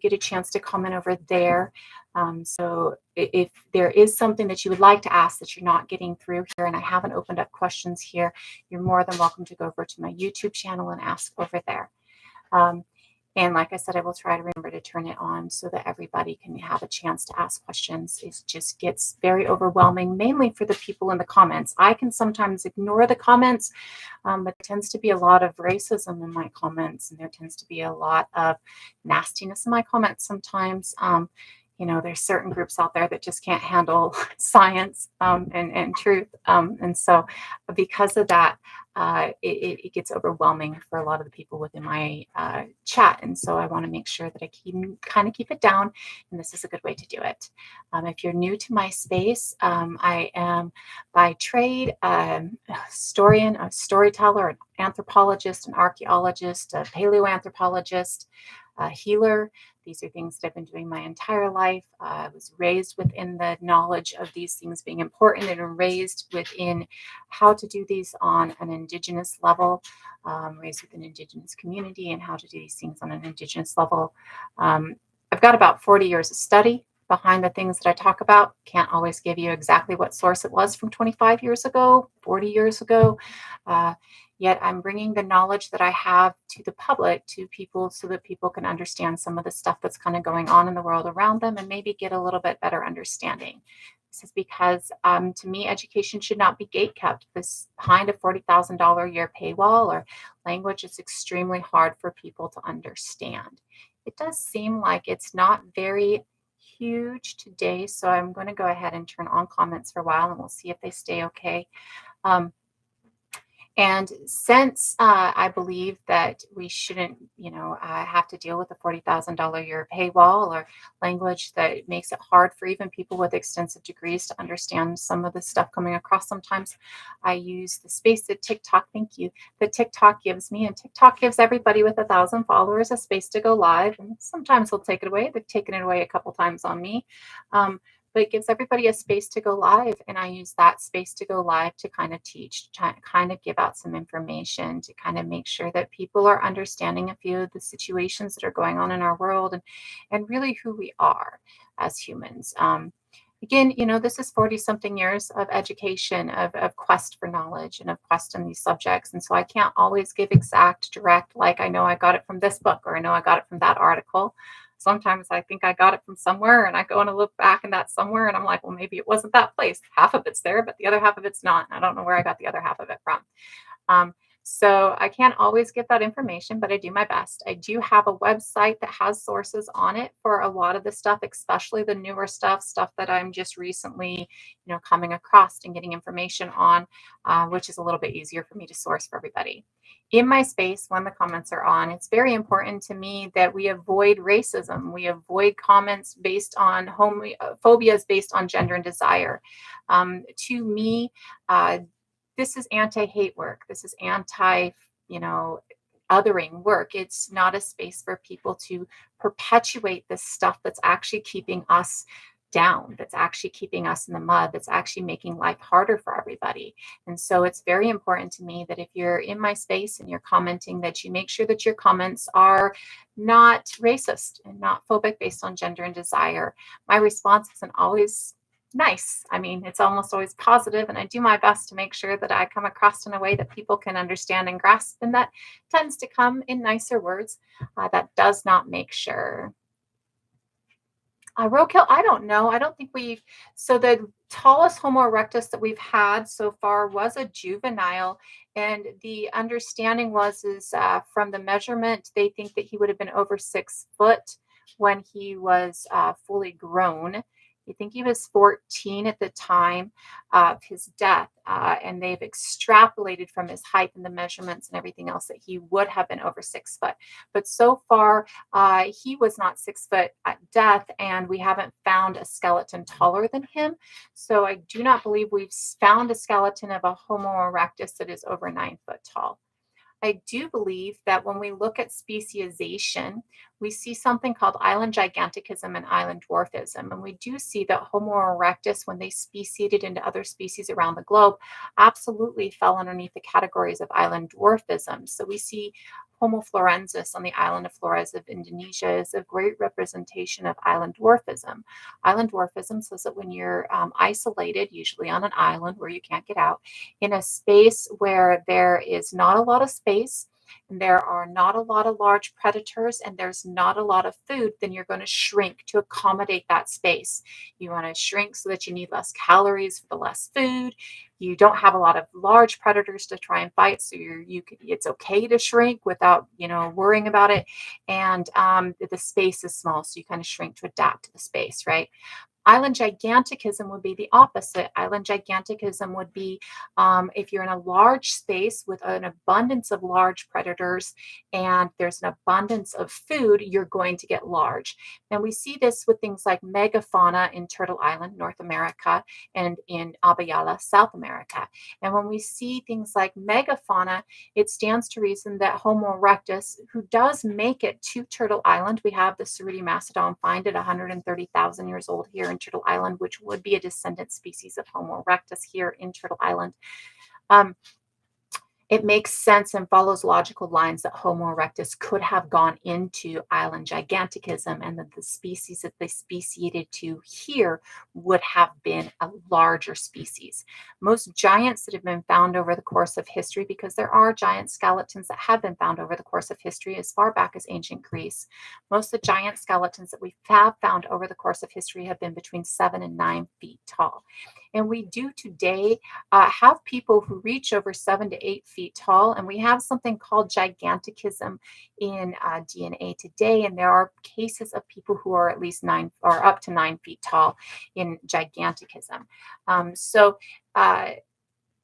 get a chance to comment over there. So if there is something that you would like to ask that you're not getting through here, and I haven't opened up questions here, you're more than welcome to go over to my YouTube channel and ask over there. And like I said, I will try to remember to turn it on so that everybody can have a chance to ask questions. It just gets very overwhelming, mainly for the people in the comments. I can sometimes ignore the comments, but there tends to be a lot of racism in my comments, and there tends to be a lot of nastiness in my comments sometimes. There's certain groups out there that just can't handle science and truth. And so because of that, it gets overwhelming for a lot of the people within my chat. And so I want to make sure that I keep it down. And this is a good way to do it. If you're new to my space, I am by trade a historian, a storyteller, an anthropologist, an archaeologist, a paleoanthropologist, a healer. These are things that I've been doing my entire life. I was raised within the knowledge of these things being important, and raised within how to do these on an Indigenous level, raised with an Indigenous community and how to do these things on an Indigenous level. I've got about 40 years of study behind the things that I talk about. Can't always give you exactly what source it was from 25 years ago, 40 years ago. Yet I'm bringing the knowledge that I have to the public, to people, so that people can understand some of the stuff that's kind of going on in the world around them and maybe get a little bit better understanding. This is because, to me, education should not be gatekept. Behind a $40,000 a year paywall or language is extremely hard for people to understand. It does seem like it's not very huge today, so I'm going to go ahead and turn on comments for a while, and we'll see if they stay okay. And since I believe that we shouldn't, have to deal with a $40,000 a year paywall or language that makes it hard for even people with extensive degrees to understand some of the stuff coming across, sometimes I use the space that TikTok, thank you, that TikTok gives me. And TikTok gives everybody with 1,000 followers a space to go live. And sometimes they'll take it away. They've taken it away a couple times on me. But it gives everybody a space to go live. And I use that space to go live to kind of teach, kind of give out some information, to kind of make sure that people are understanding a few of the situations that are going on in our world, and really who we are as humans. Again, this is 40 something years of education, of quest for knowledge and of quest in these subjects. And so I can't always give exact, direct, like I know I got it from this book, or I know I got it from that article. Sometimes I think I got it from somewhere, and I go and look back in that somewhere, and I'm like, well, maybe it wasn't that place. Half of it's there, but the other half of it's not. I don't know where I got the other half of it from. So I can't always get that information, but I do my best. I do have a website that has sources on it for a lot of the stuff, especially the newer stuff that I'm just recently, coming across and getting information on, which is a little bit easier for me to source for everybody. In my space, when the comments are on, it's very important to me that we avoid racism. We avoid comments based on phobias based on gender and desire. To me, this is anti-hate work. This is anti, othering work. It's not a space for people to perpetuate this stuff that's actually keeping us down, that's actually keeping us in the mud, that's actually making life harder for everybody. And so it's very important to me that if you're in my space and you're commenting, that you make sure that your comments are not racist and not phobic based on gender and desire. My response isn't always nice. I mean, it's almost always positive, and I do my best to make sure that I come across in a way that people can understand and grasp, and that tends to come in nicer words. That does not make sure. Roadkill, I don't know. I don't think so the tallest Homo erectus that we've had so far was a juvenile. And the understanding is from the measurement, they think that he would have been over 6 foot when he was fully grown. I think he was 14 at the time of his death, and they've extrapolated from his height and the measurements and everything else that he would have been over 6 foot. But so far, he was not 6 foot at death, and we haven't found a skeleton taller than him. So I do not believe we've found a skeleton of a Homo erectus that is over 9 foot tall. I do believe that when we look at speciation, we see something called island giganticism and island dwarfism. And we do see that Homo erectus, when they speciated into other species around the globe, absolutely fell underneath the categories of island dwarfism. So we see Homo florensis on the island of Flores of Indonesia is a great representation of island dwarfism. Island dwarfism says that when you're isolated, usually on an island where you can't get out, in a space where there is not a lot of space, and there are not a lot of large predators, and there's not a lot of food, then you're going to shrink to accommodate that space. You want to shrink so that you need less calories for the less food. You don't have a lot of large predators to try and fight, so it's okay to shrink without worrying about it. And the space is small, so you kind of shrink to adapt to the space, right? Island giganticism would be the opposite. Island giganticism would be if you're in a large space with an abundance of large predators and there's an abundance of food, you're going to get large. And we see this with things like megafauna in Turtle Island, North America, and in Abayala, South America. And when we see things like megafauna, it stands to reason that Homo erectus, who does make it to Turtle Island, we have the Cerruti mastodon find at 130,000 years old here in Turtle Island, which would be a descendant species of Homo erectus here in Turtle Island. Um, it makes sense and follows logical lines that Homo erectus could have gone into island giganticism, and that the species that they speciated to here would have been a larger species. Most giants that have been found over the course of history, because there are giant skeletons that have been found over the course of history as far back as ancient Greece, most of the giant skeletons that we have found over the course of history have been between 7 and 9 feet tall. And we do today have people who reach over 7 to 8 feet tall, and we have something called giganticism in DNA today. And there are cases of people who are at least 9 or up to 9 feet tall in giganticism. So,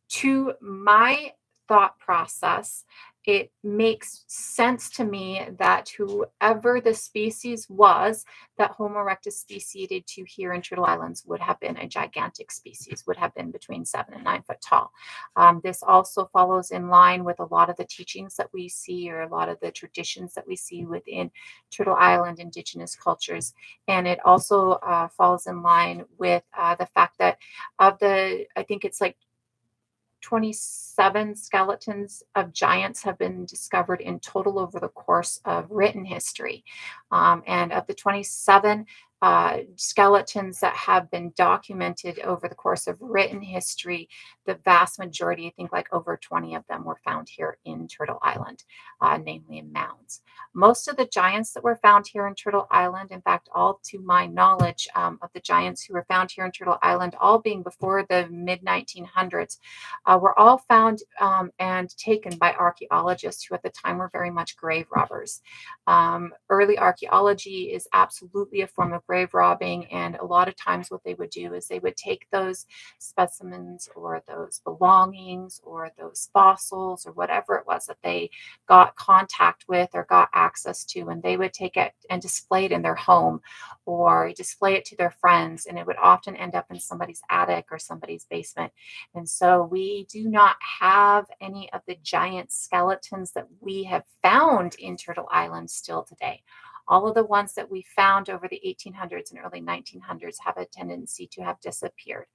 to my thought process, it makes sense to me that whoever the species was that Homo erectus speciated to here in Turtle Islands would have been a gigantic species, would have been between 7 and 9 foot tall. This also follows in line with a lot of the teachings that we see, or a lot of the traditions that we see within Turtle Island indigenous cultures. And it also falls in line with the fact that I think it's like 27 skeletons of giants have been discovered in total over the course of written history. And of the 27 skeletons that have been documented over the course of written history, the vast majority, I think like over 20 of them, were found here in Turtle Island, namely in mounds. Most of the giants that were found here in Turtle Island, in fact, all to my knowledge, of the giants who were found here in Turtle Island, all being before the mid 1900s, were all found and taken by archaeologists who at the time were very much grave robbers. Early archaeology is absolutely a form of grave robbing, and a lot of times what they would do is they would take those specimens or those belongings or those fossils or whatever it was that they got contact with or got access to, and they would take it and display it in their home or display it to their friends, and it would often end up in somebody's attic or somebody's basement. And so we do not have any of the giant skeletons that we have found in Turtle Island still today. All of the ones that we found over the 1800s and early 1900s have a tendency to have disappeared.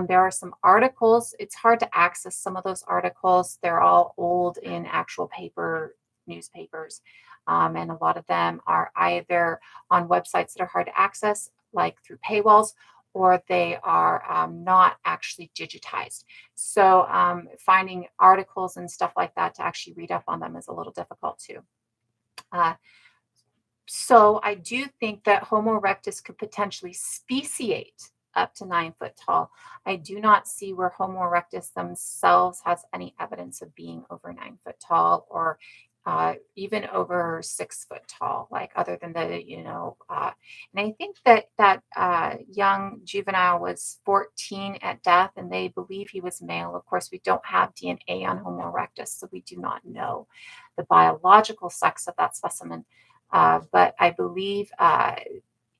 There are some articles. It's hard to access some of those articles. They're all old in actual paper newspapers. And a lot of them are either on websites that are hard to access, like through paywalls, or they are not actually digitized. So finding articles and stuff like that to actually read up on them is a little difficult too. So I do think that Homo erectus could potentially speciate up to 9 foot tall. I do not see where Homo erectus themselves has any evidence of being over 9 foot tall, or even over 6 foot tall, like other than and I think that young juvenile was 14 at death, and they believe he was male. Of course, we don't have DNA on Homo erectus, so we do not know the biological sex of that specimen. But I believe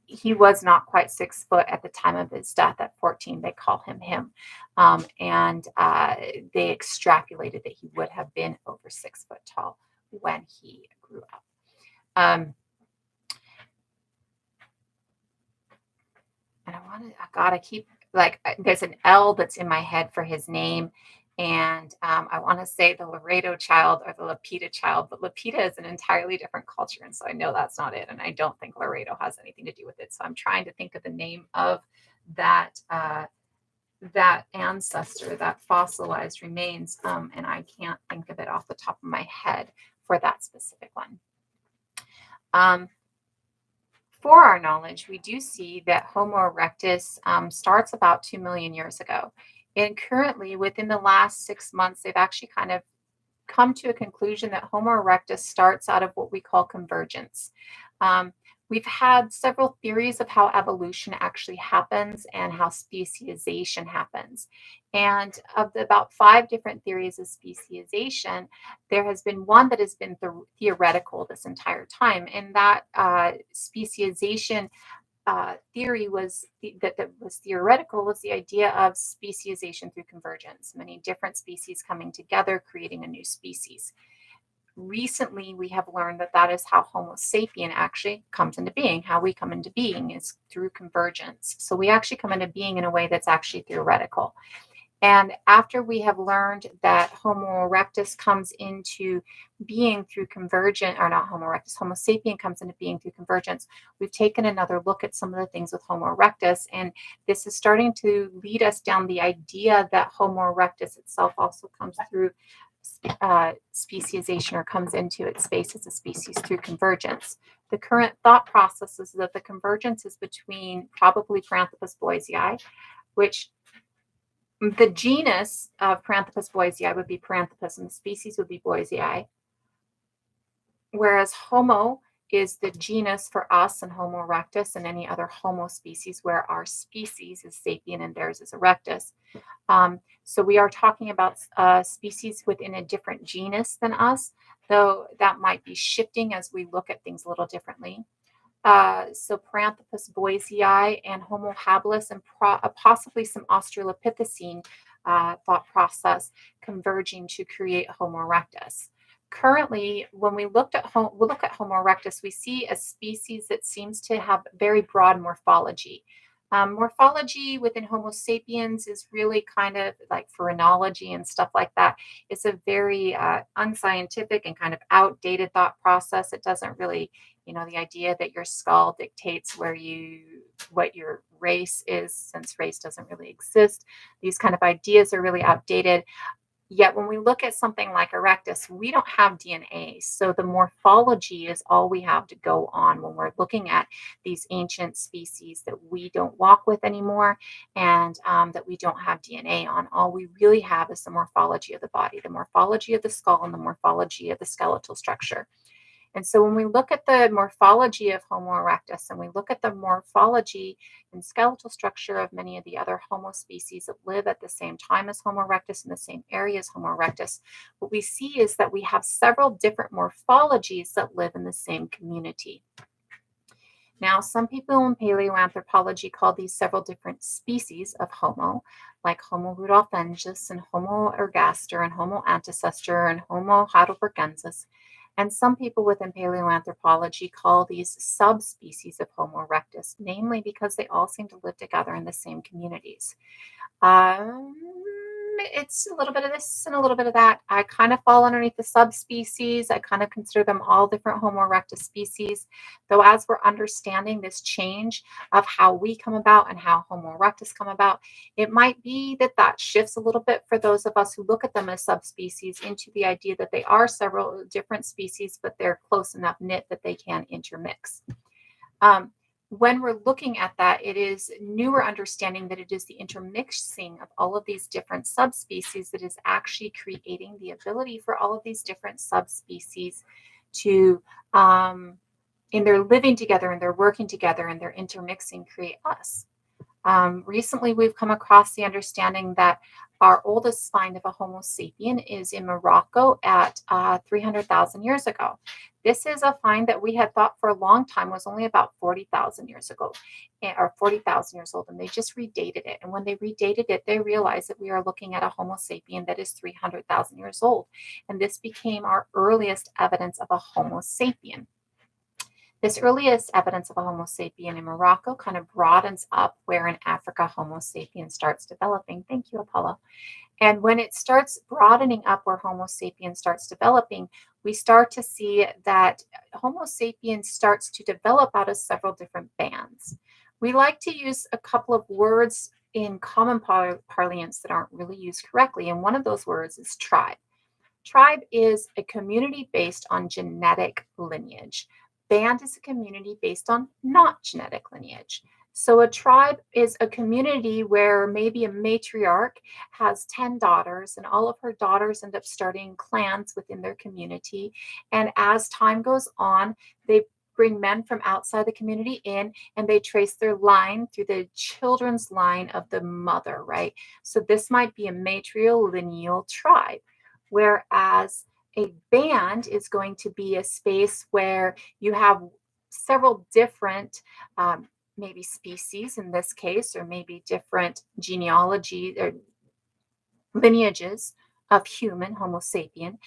he was not quite 6 foot at the time of his death at 14. They call him him. And they extrapolated that he would have been over 6 foot tall when he grew up. And I gotta keep, like, there's an L that's in my head for his name. And I want to say the Laredo child or the Lapita child, but Lapita is an entirely different culture. And so I know that's not it. And I don't think Laredo has anything to do with it. So I'm trying to think of the name of that that ancestor, that fossilized remains, and I can't think of it off the top of my head for that specific one. Um, for our knowledge, we do see that Homo erectus starts about 2 million years ago. And currently, within the last 6 months, they've actually kind of come to a conclusion that Homo erectus starts out of what we call convergence. Um, we've had several theories of how evolution actually happens and how speciation happens. And of the about 5 different theories of speciation, there has been one that has been theoretical this entire time, and that speciation theory was that was theoretical was the idea of speciation through convergence, many different species coming together, creating a new species. Recently, we have learned that that is how Homo sapien actually comes into being. How we come into being is through convergence. So we actually come into being in a way that's actually theoretical. And after we have learned that Homo erectus comes into being through convergent, or not Homo erectus, Homo sapien comes into being through convergence, we've taken another look at some of the things with Homo erectus. And this is starting to lead us down the idea that Homo erectus itself also comes through speciation, or comes into its space as a species through convergence. The current thought process is that the convergence is between probably Paranthropus boisei, which the genus of Paranthropus boisei would be Paranthropus, and the species would be Boisei, whereas Homo is the genus for us and Homo erectus and any other Homo species, where our species is sapien and theirs is erectus. So we are talking about species within a different genus than us, though that might be shifting as we look at things a little differently. So Paranthropus boisei and Homo habilis and possibly some Australopithecine thought process converging to create Homo erectus. Currently, when we look at Homo erectus, we see a species that seems to have very broad morphology. Morphology within Homo sapiens is really kind of like phrenology and stuff like that. It's a very unscientific and kind of outdated thought process. It doesn't really, the idea that your skull dictates what your race is, since race doesn't really exist. These kind of ideas are really outdated. Yet when we look at something like erectus, we don't have DNA. So the morphology is all we have to go on when we're looking at these ancient species that we don't walk with anymore, and that we don't have DNA on. All we really have is the morphology of the body, the morphology of the skull, and the morphology of the skeletal structure. And so when we look at the morphology of Homo erectus, and we look at the morphology and skeletal structure of many of the other Homo species that live at the same time as Homo erectus in the same area as Homo erectus, what we see is that we have several different morphologies that live in the same community. Now, some people in paleoanthropology call these several different species of Homo, like Homo rudolfensis and Homo ergaster and Homo antecestor and Homo heidelbergensis. And some people within paleoanthropology call these subspecies of Homo erectus, namely because they all seem to live together in the same communities. Um, it's a little bit of this and a little bit of that. I kind of fall underneath the subspecies. I kind of consider them all different Homo erectus species. Though, as we're understanding this change of how we come about and how Homo erectus come about, it might be that that shifts a little bit for those of us who look at them as subspecies into the idea that they are several different species, but they're close enough knit that they can intermix. When we're looking at that, it is newer understanding that it is the intermixing of all of these different subspecies that is actually creating the ability for all of these different subspecies to, in their living together and they're working together and they're intermixing, create us. Recently, we've come across the understanding that our oldest find of a Homo sapien is in Morocco at 300,000 years ago. This is a find that we had thought for a long time was only about 40,000 years ago, or 40,000 years old, and they just redated it. And when they redated it, they realized that we are looking at a Homo sapien that is 300,000 years old. And this became our earliest evidence of a Homo sapien. This earliest evidence of a Homo sapien in Morocco kind of broadens up where in Africa Homo sapien starts developing. Thank you, Apollo. And when it starts broadening up where Homo sapiens starts developing, we start to see that Homo sapiens starts to develop out of several different bands. We like to use a couple of words in common parlance that aren't really used correctly. And one of those words is tribe. Tribe is a community based on genetic lineage. Band is a community based on not genetic lineage. So a tribe is a community where maybe a matriarch has 10 daughters and all of her daughters end up starting clans within their community. And as time goes on, they bring men from outside the community in and they trace their line through the children's line of the mother, right? So this might be a matrilineal tribe. Whereas a band is going to be a space where you have several different, maybe species in this case, or maybe different genealogy or lineages of human, Homo sapien,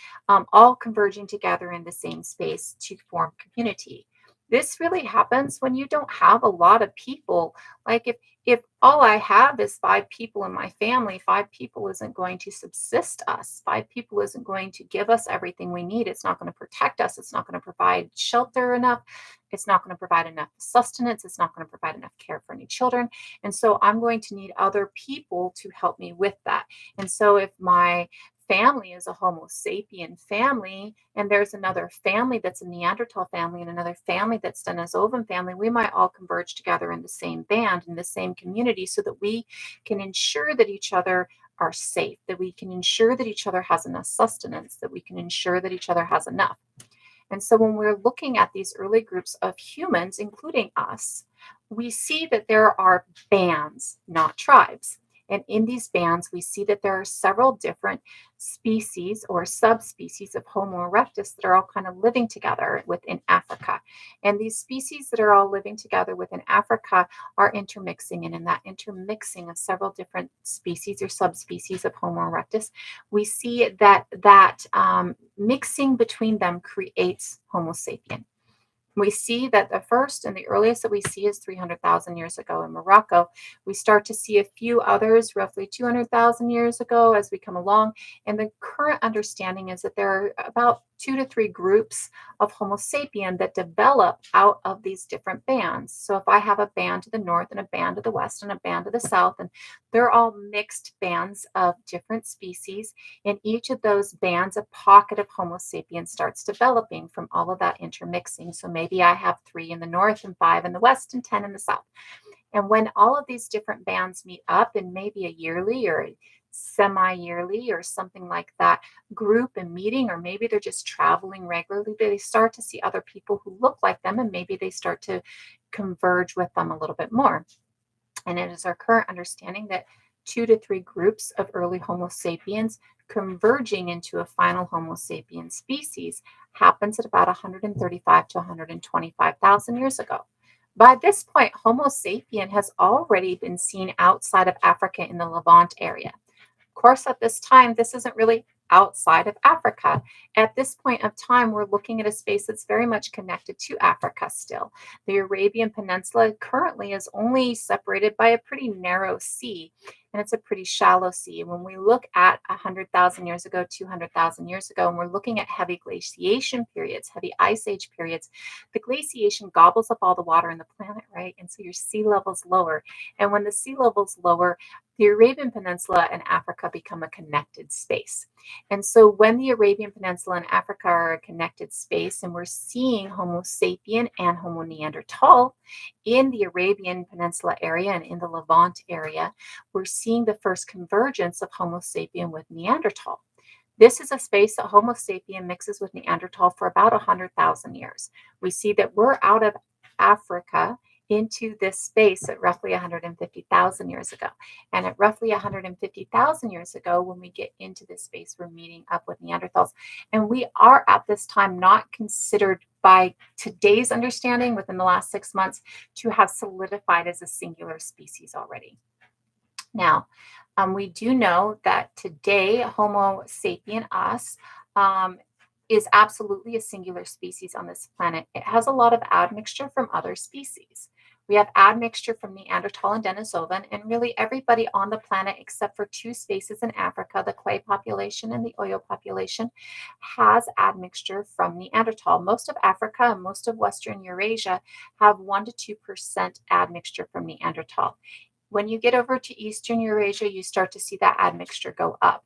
all converging together in the same space to form community. This really happens when you don't have a lot of people. Like if all I have is five people in my family, five people isn't going to subsist us. Five people isn't going to give us everything we need. It's not going to protect us. It's not going to provide shelter enough. It's not going to provide enough sustenance. It's not going to provide enough care for any children. And so I'm going to need other people to help me with that. And so if my family is a Homo sapien family, and there's another family that's a Neanderthal family and another family that's Denisovan family, we might all converge together in the same band, in the same community, so that we can ensure that each other are safe, that we can ensure that each other has enough sustenance, that we can ensure that each other has enough. And so when we're looking at these early groups of humans, including us, we see that there are bands, not tribes. And in these bands, we see that there are several different species or subspecies of Homo erectus that are all kind of living together within Africa. And these species that are all living together within Africa are intermixing. And in that intermixing of several different species or subspecies of Homo erectus, we see that mixing between them creates Homo sapien. We see that the first and the earliest that we see is 300,000 years ago in Morocco. We start to see a few others roughly 200,000 years ago as we come along. And the current understanding is that there are about 2 to 3 groups of Homo sapien that develop out of these different bands. So if I have a band to the north and a band to the west and a band to the south, and they're all mixed bands of different species, in each of those bands, a pocket of Homo sapiens starts developing from all of that intermixing. So maybe I have 3 in the north and 5 in the west and 10 in the south. And when all of these different bands meet up in maybe a yearly or a semi-yearly or something like that group and meeting, or maybe they're just traveling regularly, they start to see other people who look like them and maybe they start to converge with them a little bit more. And it is our current understanding that 2 to 3 groups of early Homo sapiens converging into a final Homo sapien species happens at about 135 to 125,000 years ago. By this point, Homo sapien has already been seen outside of Africa in the Levant area. Of course, at this time, this isn't really outside of Africa. At this point of time, we're looking at a space that's very much connected to Africa still. The Arabian Peninsula currently is only separated by a pretty narrow sea, and it's a pretty shallow sea. When we look at 100,000 years ago, 200,000 years ago, and we're looking at heavy glaciation periods, heavy ice age periods, the glaciation gobbles up all the water in the planet, right? And so your sea level's lower. And when the sea level's lower, the Arabian Peninsula and Africa become a connected space. And so when the Arabian Peninsula and Africa are a connected space, and we're seeing Homo sapien and Homo neanderthal in the Arabian Peninsula area and in the Levant area, we're seeing the first convergence of Homo sapien with Neanderthal. This is a space that Homo sapien mixes with Neanderthal for about 100,000 years. We see that we're out of Africa into this space at roughly 150,000 years ago. And at roughly 150,000 years ago, when we get into this space, we're meeting up with Neanderthals. And we are at this time not considered by today's understanding within the last 6 months to have solidified as a singular species already. Now, we do know that today, Homo sapien, us, is absolutely a singular species on this planet. It has a lot of admixture from other species. We have admixture from Neanderthal and Denisovan, and really everybody on the planet except for two spaces in Africa, the Kwai population and the Oyo population, has admixture from Neanderthal. Most of Africa and most of Western Eurasia have 1 to 2% admixture from Neanderthal. When you get over to Eastern Eurasia, you start to see that admixture go up.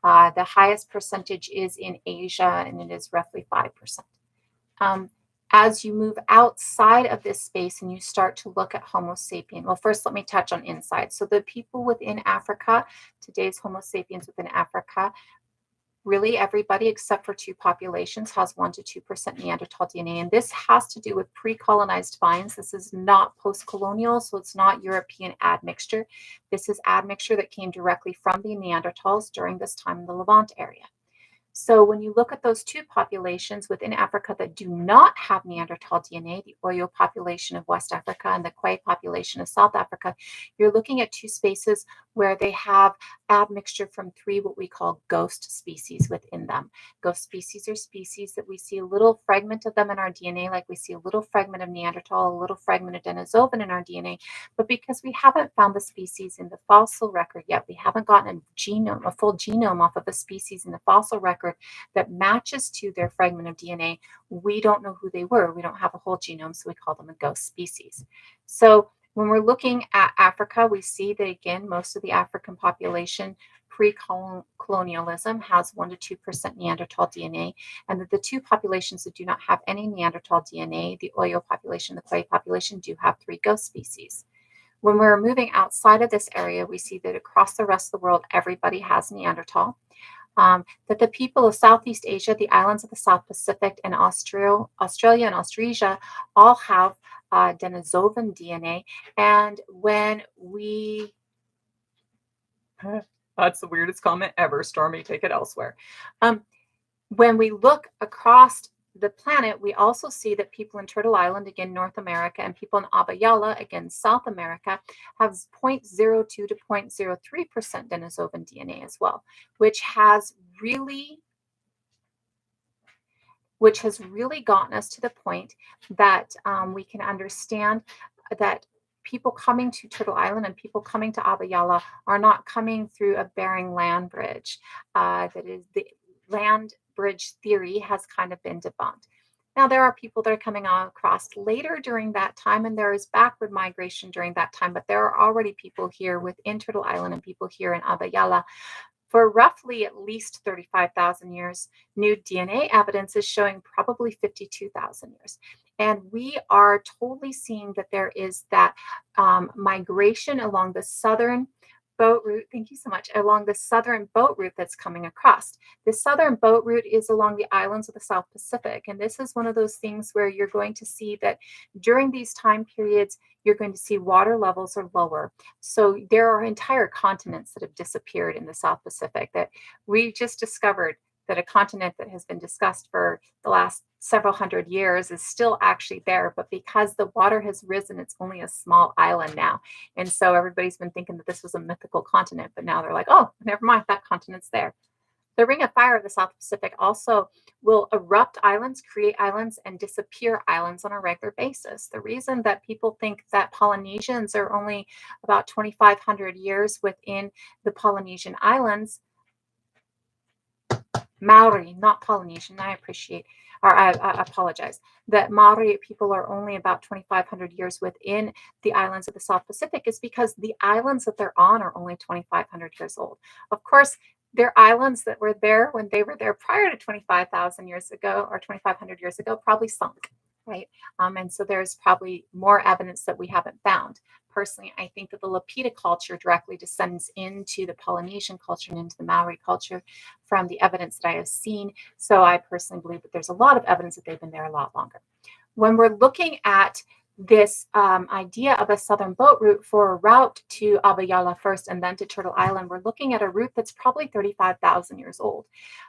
The highest percentage is in Asia, and it is roughly 5%. Um, as you move outside of this space and you start to look at Homo sapien, well, first let me touch on inside. So the people within Africa, today's Homo sapiens within Africa, really everybody except for two populations has 1 to 2% Neanderthal DNA. And this has to do with pre-colonized finds. This is not post-colonial, so it's not European admixture. This is admixture that came directly from the Neanderthals during this time in the Levant area. So when you look at those two populations within Africa that do not have Neanderthal DNA, the Oyo population of West Africa and the Kwai population of South Africa, you're looking at two spaces where they have admixture from three what we call ghost species within them. Ghost species are species that we see a little fragment of them in our DNA, like we see a little fragment of Neanderthal, a little fragment of Denisovan in our DNA, but because we haven't found the species in the fossil record yet, we haven't gotten a full genome off of a species in the fossil record that matches to their fragment of DNA, we don't know who they were. We don't have a whole genome, so we call them a ghost species. So when we're looking at Africa, we see that, again, most of the African population pre-colonialism has 1 to 2% Neanderthal DNA, and that the two populations that do not have any Neanderthal DNA, the Oyo population, the Kwai population, do have three ghost species. When we're moving outside of this area, we see that across the rest of the world, everybody has Neanderthal. That the people of Southeast Asia, the islands of the South Pacific, and Australia and Australasia all have Denisovan DNA. And when we, that's the weirdest comment ever, Stormy, take it elsewhere. When we look across the planet, we also see that people in Turtle Island, again, North America, and people in Abayala, again, South America, have 0.02 to 0.03% Denisovan DNA as well, which has really gotten us to the point that we can understand that people coming to Turtle Island and people coming to Abayala are not coming through a Bering land bridge. That is, the land bridge theory has kind of been debunked. Now, there are people that are coming across later during that time, and there is backward migration during that time, but there are already people here within Turtle Island and people here in Abayala for roughly at least 35,000 years. New DNA evidence is showing probably 52,000 years. And we are totally seeing that there is that migration along the southern boat route. Thank you so much. Along the southern boat route that's coming across. The southern boat route is along the islands of the South Pacific. And this is one of those things where you're going to see that during these time periods, you're going to see water levels are lower. So there are entire continents that have disappeared in the South Pacific that we just discovered that a continent that has been discussed for the last several hundred years is still actually there, but because the water has risen, it's only a small island now. And so everybody's been thinking that this was a mythical continent, but now they're like, oh, never mind, that continent's there. The Ring of Fire of the South Pacific also will erupt islands, create islands, and disappear islands on a regular basis. The reason that people think that Polynesians are only about 2,500 years within the Polynesian islands, Maori, not Polynesian, I apologize, that Maori people are only about 2,500 years within the islands of the South Pacific is because the islands that they're on are only 2,500 years old. Of course, they're islands that were there when they were there prior to 25,000 years ago or 2,500 years ago, probably sunk, right? And so there's probably more evidence that we haven't found. Personally, I think that the Lapita culture directly descends into the Polynesian culture and into the Maori culture from the evidence that I have seen. So I personally believe that there's a lot of evidence that they've been there a lot longer. When we're looking at this idea of a southern boat route for a route to Abayala first and then to Turtle Island, we're looking at a route that's probably 35,000 years old.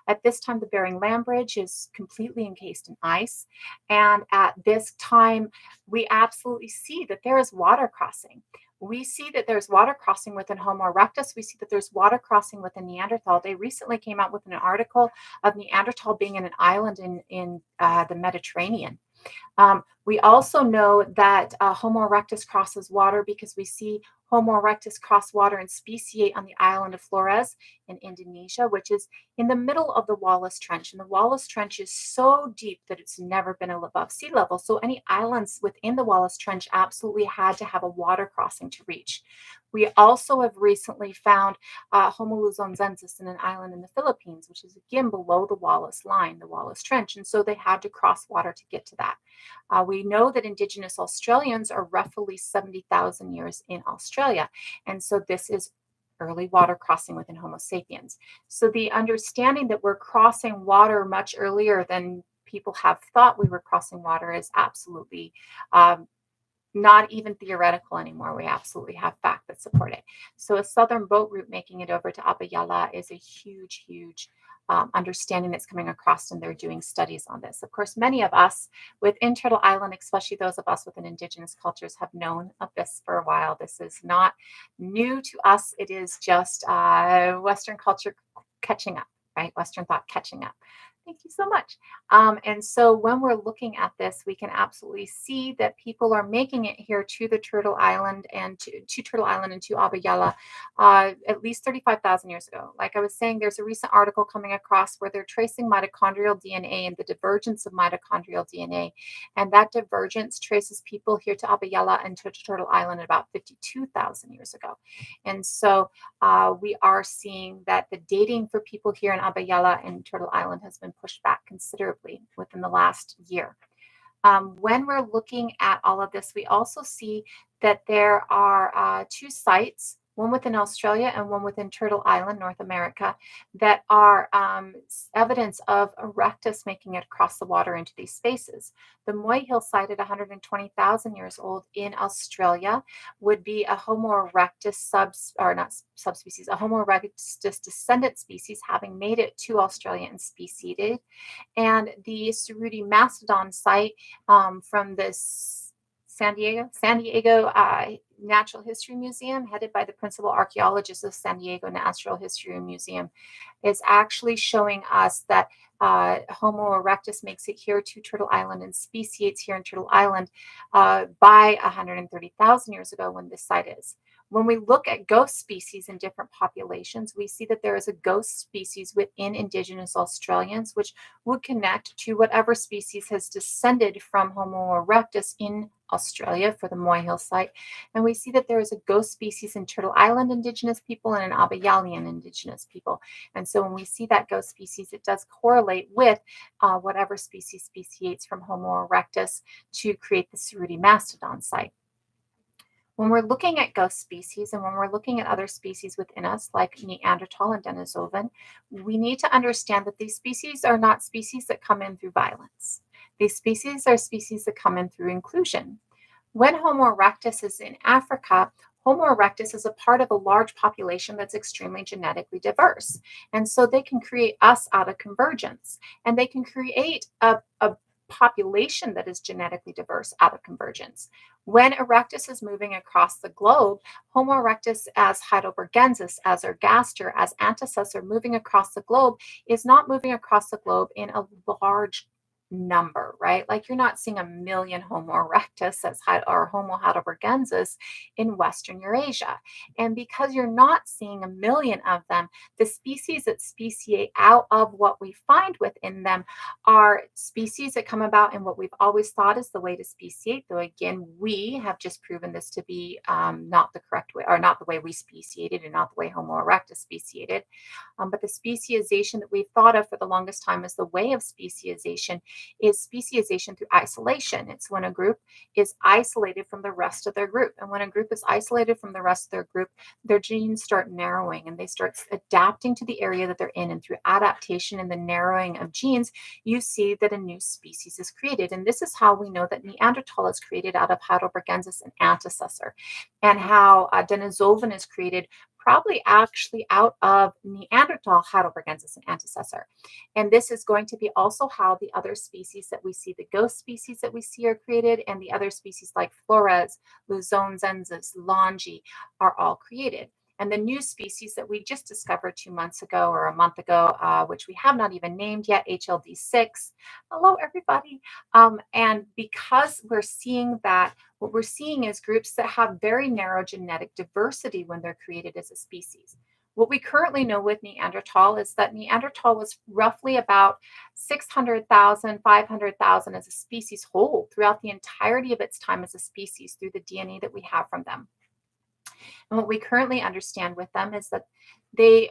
At this time, the Bering Land Bridge is completely encased in ice. And at this time, we absolutely see that there is water crossing. We see that there's water crossing within Homo erectus. We see that there's water crossing within Neanderthal. They recently came out with an article of Neanderthal being in an island in the Mediterranean. We also know that Homo erectus crosses water because we see Homo erectus cross water and speciate on the island of Flores in Indonesia, which is in the middle of the Wallace Trench. And the Wallace Trench is so deep that it's never been above sea level. So any islands within the Wallace Trench absolutely had to have a water crossing to reach. We also have recently found Homo luzonensis in an island in the Philippines, which is again below the Wallace line, the Wallace Trench. And so they had to cross water to get to that. We know that Indigenous Australians are roughly 70,000 years in Australia. And so this is early water crossing within Homo sapiens. So the understanding that we're crossing water much earlier than people have thought we were crossing water is absolutely not even theoretical anymore. We absolutely have fact that support it. So a southern boat route making it over to Abya is a huge, huge understanding that's coming across, and they're doing studies on this. Of course, many of us within Turtle Island, especially those of us within indigenous cultures, have known of this for a while. This is not new to us. It is just Western culture catching up, right? Western thought catching up. Thank you so much. And so when we're looking at this, we can absolutely see that people are making it here to the Turtle Island and to Turtle Island and to Abya at least 35,000 years ago. Like I was saying, there's a recent article coming across where they're tracing mitochondrial DNA and the divergence of mitochondrial DNA. And that divergence traces people here to Abya and to Turtle Island about 52,000 years ago. And so we are seeing that the dating for people here in Abya and Turtle Island has been pushed back considerably within the last year. When we're looking at all of this, we also see that there are two sites, one within Australia and one within Turtle Island, North America, that are evidence of erectus making it across the water into these spaces. The Moy Hill site at 120,000 years old in Australia would be a Homo erectus a Homo erectus descendant species having made it to Australia and speciated. And the Cerruti mastodon site from this San Diego Natural History Museum, headed by the principal archaeologist of San Diego Natural History Museum, is actually showing us that Homo erectus makes it here to Turtle Island and speciates here in Turtle Island by 130,000 years ago when this site is. When we look at ghost species in different populations, we see that there is a ghost species within Indigenous Australians, which would connect to whatever species has descended from Homo erectus in Australia for the Moy Hill site. And we see that there is a ghost species in Turtle Island Indigenous people and an Abayalian Indigenous people. And so when we see that ghost species, it does correlate with whatever species speciates from Homo erectus to create the Cerruti mastodon site. When we're looking at ghost species and when we're looking at other species within us, like Neanderthal and Denisovan, we need to understand that these species are not species that come in through violence. These species are species that come in through inclusion. When Homo erectus is in Africa, Homo erectus is a part of a large population that's extremely genetically diverse. And so they can create us out of convergence, and they can create a population that is genetically diverse out of convergence. When erectus is moving across the globe, Homo erectus as heidelbergensis, as ergaster, as antecessor moving across the globe is not moving across the globe in a large number, right? Like you're not seeing a million Homo erectus or Homo heidelbergensis in Western Eurasia. And because you're not seeing a million of them, the species that speciate out of what we find within them are species that come about in what we've always thought is the way to speciate, though again, we have just proven this to be not the correct way, or not the way we speciated and not the way Homo erectus speciated. But the speciation that we've thought of for the longest time as the way of speciation is speciation through isolation. It's when a group is isolated from the rest of their group. And when a group is isolated from the rest of their group, their genes start narrowing and they start adapting to the area that they're in. And through adaptation and the narrowing of genes, you see that a new species is created. And this is how we know that Neanderthal is created out of Heidelbergensis and antecessor, and how Denisovan is created probably actually out of Neanderthal, Heidelbergensis, and antecessor. And this is going to be also how the other species that we see, the ghost species that we see are created, and the other species like Flores, Luzonensis, Longi are all created. And the new species that we just discovered 2 months ago or a month ago, which we have not even named yet, HLD6. Hello, everybody. And because we're seeing that, what we're seeing is groups that have very narrow genetic diversity when they're created as a species. What we currently know with Neanderthal is that Neanderthal was roughly about 600,000, 500,000 as a species whole throughout the entirety of its time as a species through the DNA that we have from them. And what we currently understand with them is that they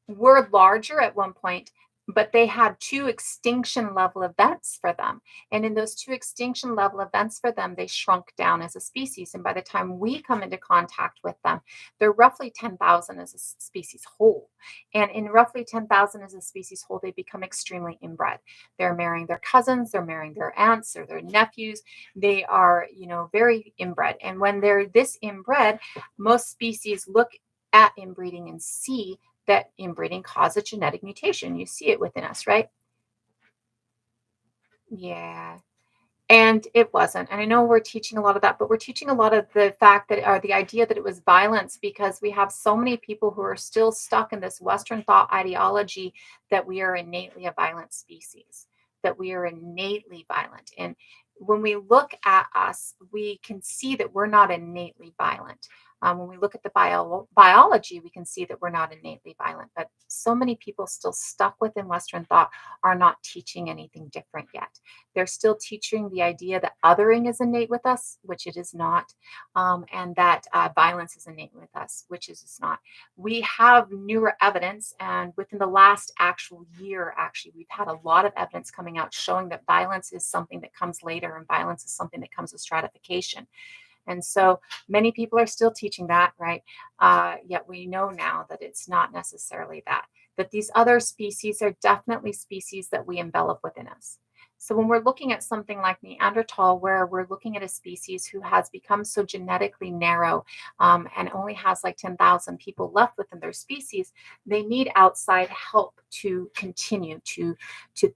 were larger at one point, but they had two extinction level events for them. And in those two extinction level events for them, they shrunk down as a species. And by the time we come into contact with them, they're roughly 10,000 as a species whole. And in roughly 10,000 as a species whole, they become extremely inbred. They're marrying their cousins, they're marrying their aunts or their nephews. They are, very inbred. And when they're this inbred, most species look at inbreeding and see that inbreeding causes genetic mutation. You see it within us, right? Yeah. And it wasn't. And I know we're teaching a lot of that, but we're teaching a lot of the fact that, or the idea that it was violence, because we have so many people who are still stuck in this Western thought ideology that we are innately a violent species, that we are innately violent. And when we look at us, we can see that we're not innately violent. When we look at the biology, we can see that we're not innately violent. But so many people still stuck within Western thought are not teaching anything different yet. They're still teaching the idea that othering is innate with us, which it is not, and that violence is innate with us, which it is not. We have newer evidence, and within the last actual year, actually, we've had a lot of evidence coming out showing that violence is something that comes later, and violence is something that comes with stratification. And so many people are still teaching that, right? Yet we know now that it's not necessarily that these other species are definitely species that we envelop within us. So when we're looking at something like Neanderthal, where we're looking at a species who has become so genetically narrow and only has like 10,000 people left within their species, they need outside help to continue to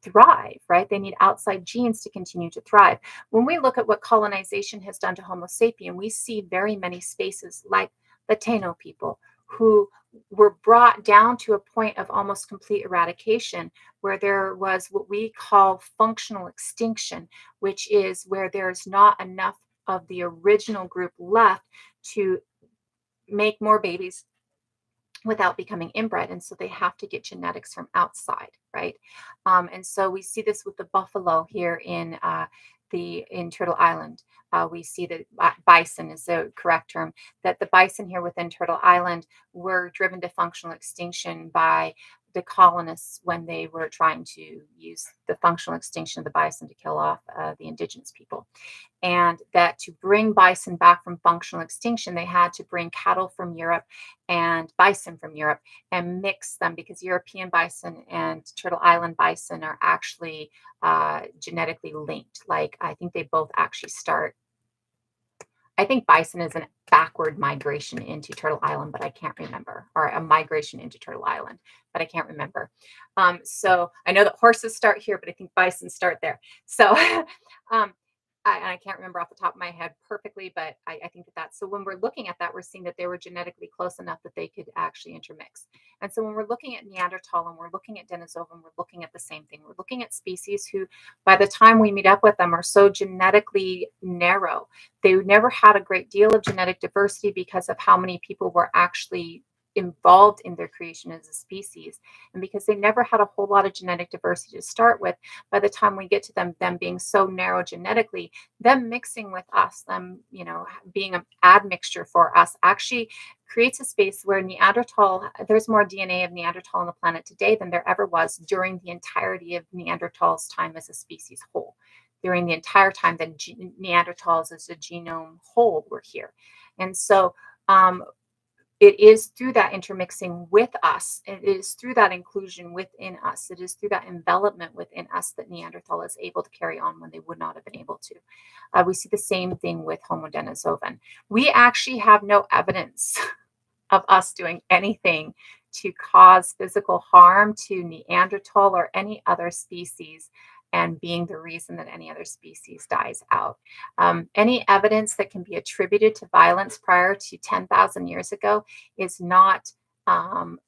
thrive, right? They need outside genes to continue to thrive. When we look at what colonization has done to Homo sapien, we see very many spaces like the Taino people who were brought down to a point of almost complete eradication, where there was what we call functional extinction, which is where there's not enough of the original group left to make more babies without becoming inbred. And so they have to get genetics from outside, right? And so we see this with the buffalo here in Turtle Island. We see that bison is the correct term, that the bison here within Turtle Island were driven to functional extinction by the colonists when they were trying to use the functional extinction of the bison to kill off the indigenous people. And that to bring bison back from functional extinction, they had to bring cattle from Europe and bison from Europe and mix them, because European bison and Turtle Island bison are actually genetically linked. Like, I think they both actually start. I think bison is a backward migration into Turtle Island, but I can't remember, or a migration into Turtle Island, but I can't remember. So I know that horses start here, but I think bison start there. So um, I can't remember off the top of my head perfectly, but I think that's so. When we're looking at that, we're seeing that they were genetically close enough that they could actually intermix. And so when we're looking at Neanderthal and we're looking at Denisovan, we're looking at the same thing. We're looking at species who, by the time we meet up with them, are so genetically narrow. They never had a great deal of genetic diversity because of how many people were actually involved in their creation as a species, and because they never had a whole lot of genetic diversity to start with. By the time we get to them being so narrow genetically, them mixing with us, them being an admixture for us, actually creates a space where there's more DNA of Neanderthal on the planet today than there ever was during the entirety of Neanderthal's time as a species whole. During the entire time that Neanderthals as a genome whole were here. And so it is through that intermixing with us, it is through that inclusion within us, it is through that envelopment within us that Neanderthal is able to carry on when they would not have been able to. We see the same thing with Homo denisovan. We actually have no evidence of us doing anything to cause physical harm to Neanderthal or any other species and being the reason that any other species dies out. Any evidence that can be attributed to violence prior to 10,000 years ago is not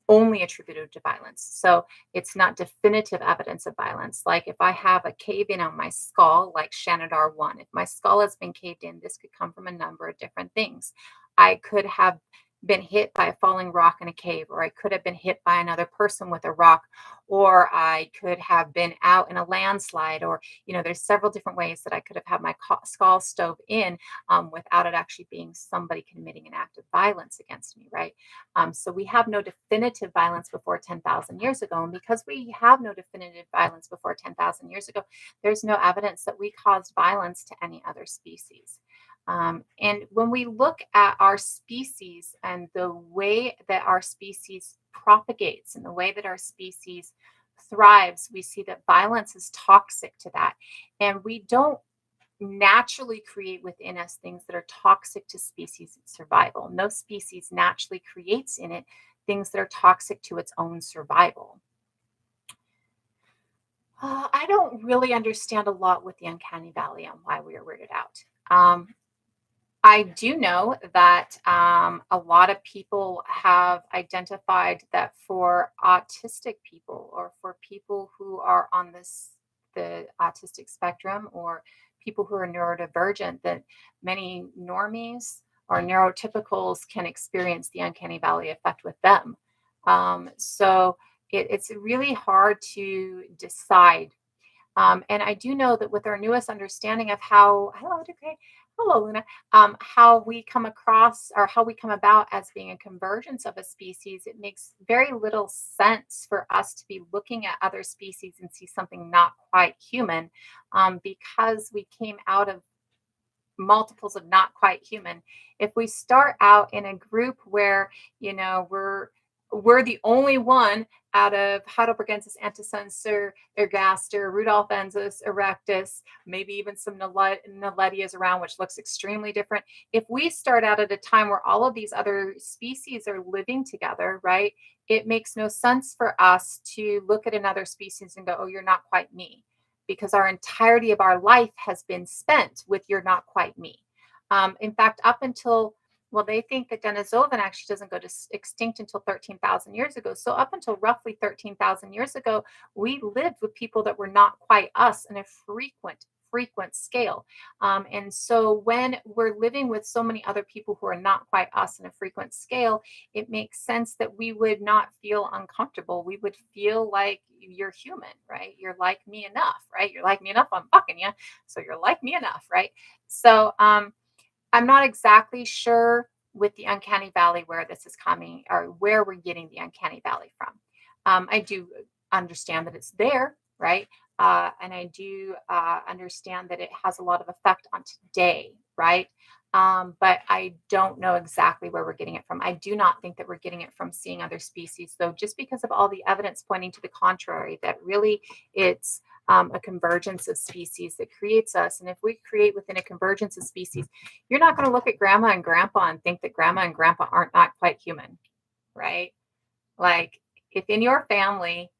only attributed to violence. So it's not definitive evidence of violence. Like if I have a cave in on my skull, like Shanidar 1, if my skull has been caved in, this could come from a number of different things. I could have been hit by a falling rock in a cave, or I could have been hit by another person with a rock, or I could have been out in a landslide, or, there's several different ways that I could have had my skull stove in without it actually being somebody committing an act of violence against me, right? So we have no definitive violence before 10,000 years ago. And because we have no definitive violence before 10,000 years ago, there's no evidence that we caused violence to any other species. And when we look at our species and the way that our species propagates and the way that our species thrives, we see that violence is toxic to that. And we don't naturally create within us things that are toxic to species survival. No species naturally creates in it things that are toxic to its own survival. I don't really understand a lot with the uncanny valley on why we are weirded out. I do know that a lot of people have identified that for autistic people, or for people who are on the autistic spectrum, or people who are neurodivergent, that many normies or neurotypicals can experience the uncanny valley effect with them. So it's really hard to decide. And I do know that with our newest understanding of hello, Luna, how we come across, or how we come about as being a convergence of a species, it makes very little sense for us to be looking at other species and see something not quite human, because we came out of multiples of not quite human. If we start out in a group where, we're the only one out of Heidelbergensis antisenser, ergaster, Rudolfensis erectus, maybe even some Naledias around, which looks extremely different. If we start out at a time where all of these other species are living together, right, it makes no sense for us to look at another species and go, oh, you're not quite me, because our entirety of our life has been spent with you're not quite me. In fact, up until, well, they think that Denisovan actually doesn't go to extinct until 13,000 years ago. So up until roughly 13,000 years ago, we lived with people that were not quite us in a frequent scale. And so when we're living with so many other people who are not quite us in a frequent scale, it makes sense that we would not feel uncomfortable. We would feel like you're human, right? You're like me enough, right? You're like me enough. I'm fucking you. So you're like me enough, right? So I'm not exactly sure with the uncanny valley where this is coming, or where we're getting the uncanny valley from. I do understand that it's there, right? And I do understand that it has a lot of effect on today, right? But I don't know exactly where we're getting it from. I do not think that we're getting it from seeing other species, though, just because of all the evidence pointing to the contrary, that really it's a convergence of species that creates us. And if we create within a convergence of species, you're not going to look at grandma and grandpa and think that grandma and grandpa aren't not quite human, right? Like if in your family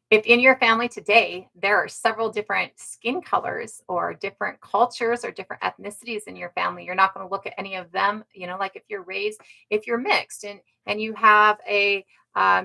if in your family today there are several different skin colors or different cultures or different ethnicities in your family, you're not going to look at any of them, like if you're mixed and you have a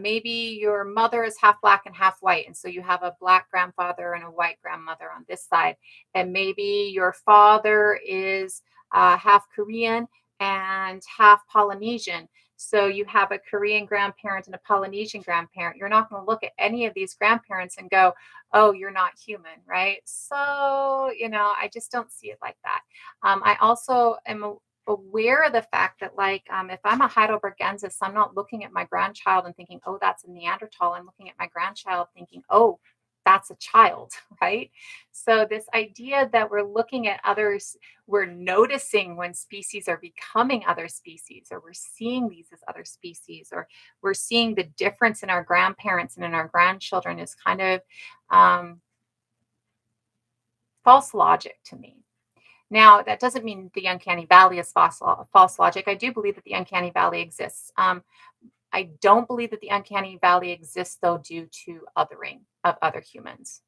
maybe your mother is half black and half white, and so you have a black grandfather and a white grandmother on this side, and maybe your father is half Korean and half Polynesian, so you have a Korean grandparent and a Polynesian grandparent. You're not going to look at any of these grandparents and go, oh, you're not human, right? So, I just don't see it like that. I also am aware of the fact that, like, if I'm a Heidelbergensis, I'm not looking at my grandchild and thinking, oh, that's a Neanderthal. I'm looking at my grandchild thinking, oh, that's a child, right? So this idea that we're looking at others, we're noticing when species are becoming other species, or we're seeing these as other species, or we're seeing the difference in our grandparents and in our grandchildren, is kind of false logic to me. Now, that doesn't mean the uncanny valley is false logic. I do believe that the uncanny valley exists. I don't believe that the uncanny valley exists, though, due to othering of other humans.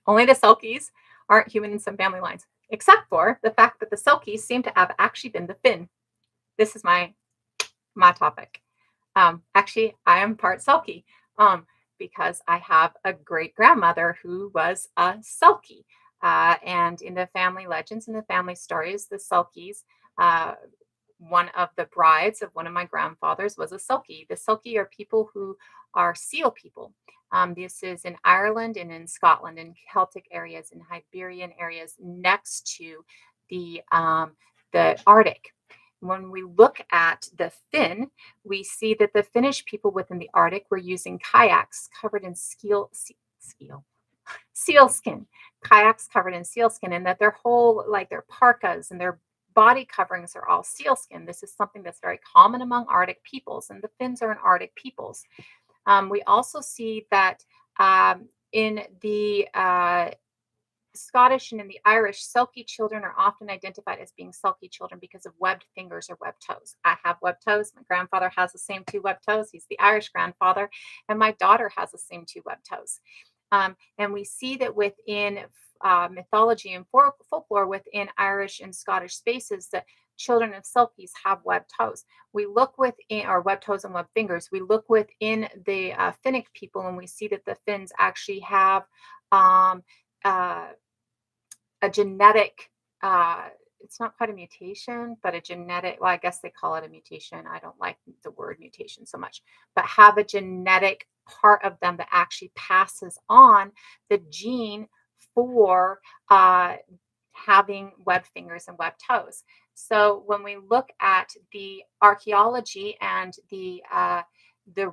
Only the Selkies aren't human in some family lines, except for the fact that the Selkies seem to have actually been the Finn. This is my topic. Actually, I am part Selkie because I have a great grandmother who was a Selkie. And in the family legends and the family stories, the Selkies, uh, one of the brides of one of my grandfathers was a Selkie. The Selkie are people who are seal people. This is in Ireland and in Scotland, in Celtic areas, in Iberian areas next to the Arctic. When we look at the Finn, we see that the Finnish people within the Arctic were using kayaks covered in sealskin, kayaks covered in sealskin, and that their whole, like their parkas and their body coverings are all sealskin. This is something that's very common among Arctic peoples, and the Finns are an Arctic peoples. We also see that in the Scottish and in the Irish, Selkie children are often identified as being Selkie children because of webbed fingers or webbed toes. I have webbed toes. My grandfather has the same two webbed toes. He's the Irish grandfather. And my daughter has the same two webbed toes. And we see that within mythology and folklore within Irish and Scottish spaces that children of Selkies have webbed toes. We look within, or webbed toes and webbed fingers. We look within the Finnic people and we see that the Finns actually have um, uh, a genetic it's not quite a mutation, but a genetic, well, I guess they call it a mutation. I don't like the word mutation so much, but have a genetic part of them that actually passes on the gene for having webbed fingers and webbed toes. So when we look at the archaeology and the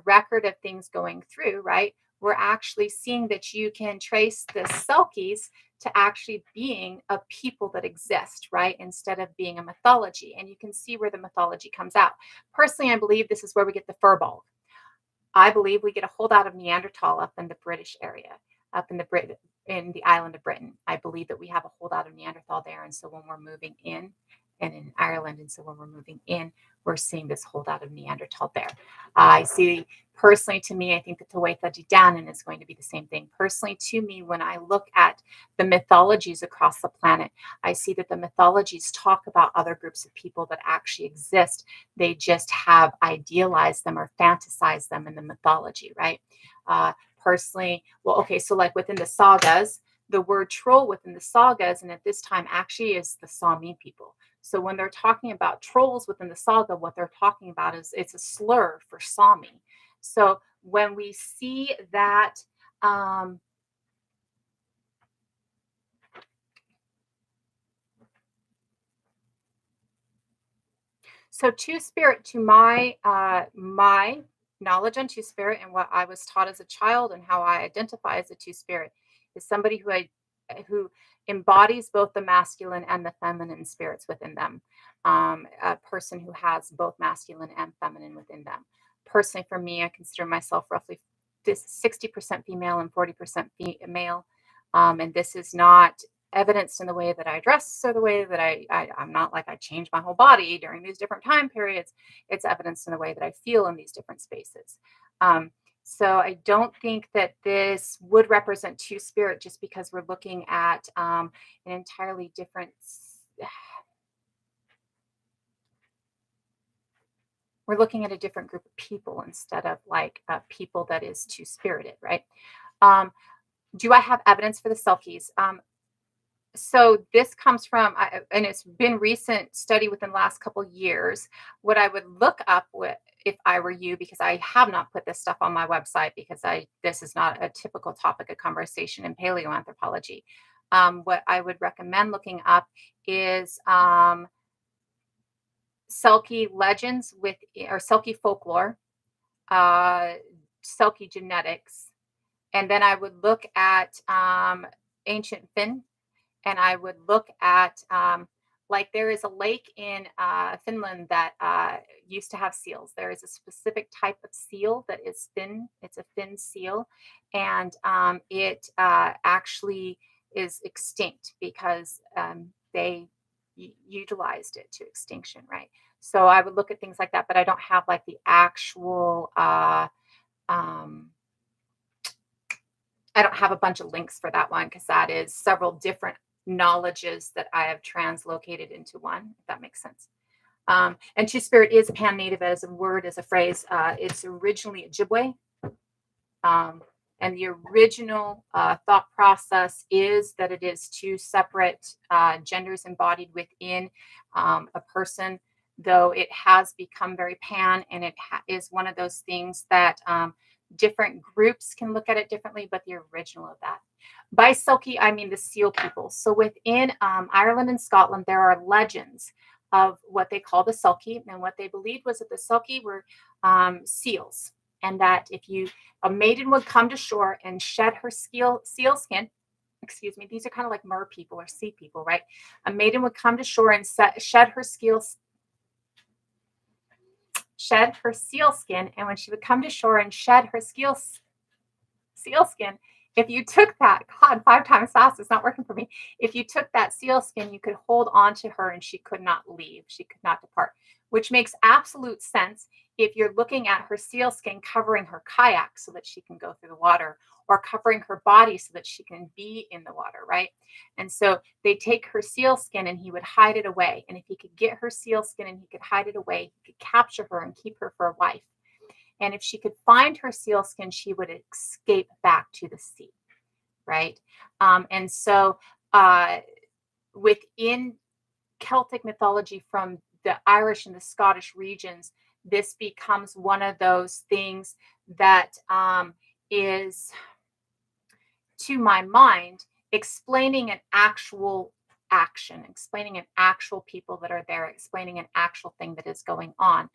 record of things going through, right, we're actually seeing that you can trace the Selkies to actually being a people that exist, right? Instead of being a mythology. And you can see where the mythology comes out. Personally, I believe this is where we get the furball. I believe we get a holdout of Neanderthal up in the British area, up in the island of Britain. I believe that we have a holdout of Neanderthal there. And so when we're moving in, and in Ireland, and so when we're moving in, we're seeing this holdout of Neanderthal there. I see, personally, to me, I think that Tuatha De Danann is going to be the same thing. Personally, to me, when I look at the mythologies across the planet, I see that the mythologies talk about other groups of people that actually exist. They just have idealized them or fantasized them in the mythology, right? Personally, well, okay, so like within the sagas, the word troll within the sagas, and at this time actually is the Sami people. So when they're talking about trolls within the saga, what they're talking about is it's a slur for Sami. So when we see that, so two spirit, to my knowledge on two spirit and what I was taught as a child and how I identify as a two spirit is somebody who embodies both the masculine and the feminine spirits within them. A person who has both masculine and feminine within them. Personally, for me, I consider myself roughly this 60% female and 40% male. And this is not evidenced in the way that I dress or the way that I'm not like I change my whole body during these different time periods. It's evidenced in the way that I feel in these different spaces. So I don't think that this would represent two spirit just because we're looking at an entirely different. We're looking at a different group of people instead of like people that is two spirited, right? Do I have evidence for the Selkies? So this comes from, and it's been recent study within the last couple years. What I would look up with, if I were you, because I have not put this stuff on my website because this is not a typical topic of conversation in paleoanthropology. What I would recommend looking up is Selkie legends or Selkie folklore, uh, Selkie genetics, and then I would look at ancient Finn, and I would look at like there is a lake in Finland that used to have seals. There is a specific type of seal that is thin. It's a thin seal, and it actually is extinct because they utilized it to extinction, right? So I would look at things like that, but I don't have like the actual um, I don't have a bunch of links for that one because that is several different knowledges that I have translocated into one, if that makes sense. And Two Spirit is pan native as a word, as a phrase. It's originally Ojibwe. Um, and the original thought process is that it is two separate genders embodied within a person, though it has become very pan, and it is one of those things that different groups can look at it differently, but the original of that. By Selkie, I mean the seal people. So within Ireland and Scotland, there are legends of what they call the Selkie, and what they believed was that the Selkie were seals, and that if you a maiden would come to shore and shed her seal skin. Excuse me, these are kind of like mer people or sea people, right? A maiden would come to shore and shed her seal skin, and when she would come to shore and shed her seal skin, if you took that, God, 5 times fast, it's not working for me. If you took that seal skin, you could hold on to her and she could not leave. She could not depart, which makes absolute sense if you're looking at her seal skin covering her kayak so that she can go through the water, or covering her body so that she can be in the water, right? And so they take her seal skin and he would hide it away. And if he could get her seal skin and he could hide it away, he could capture her and keep her for a wife. And if she could find her seal skin, she would escape back to the sea, right? And so within Celtic mythology from the Irish and the Scottish regions, this becomes one of those things that is, to my mind, explaining an actual action, explaining an actual people that are there, explaining an actual thing that is going on.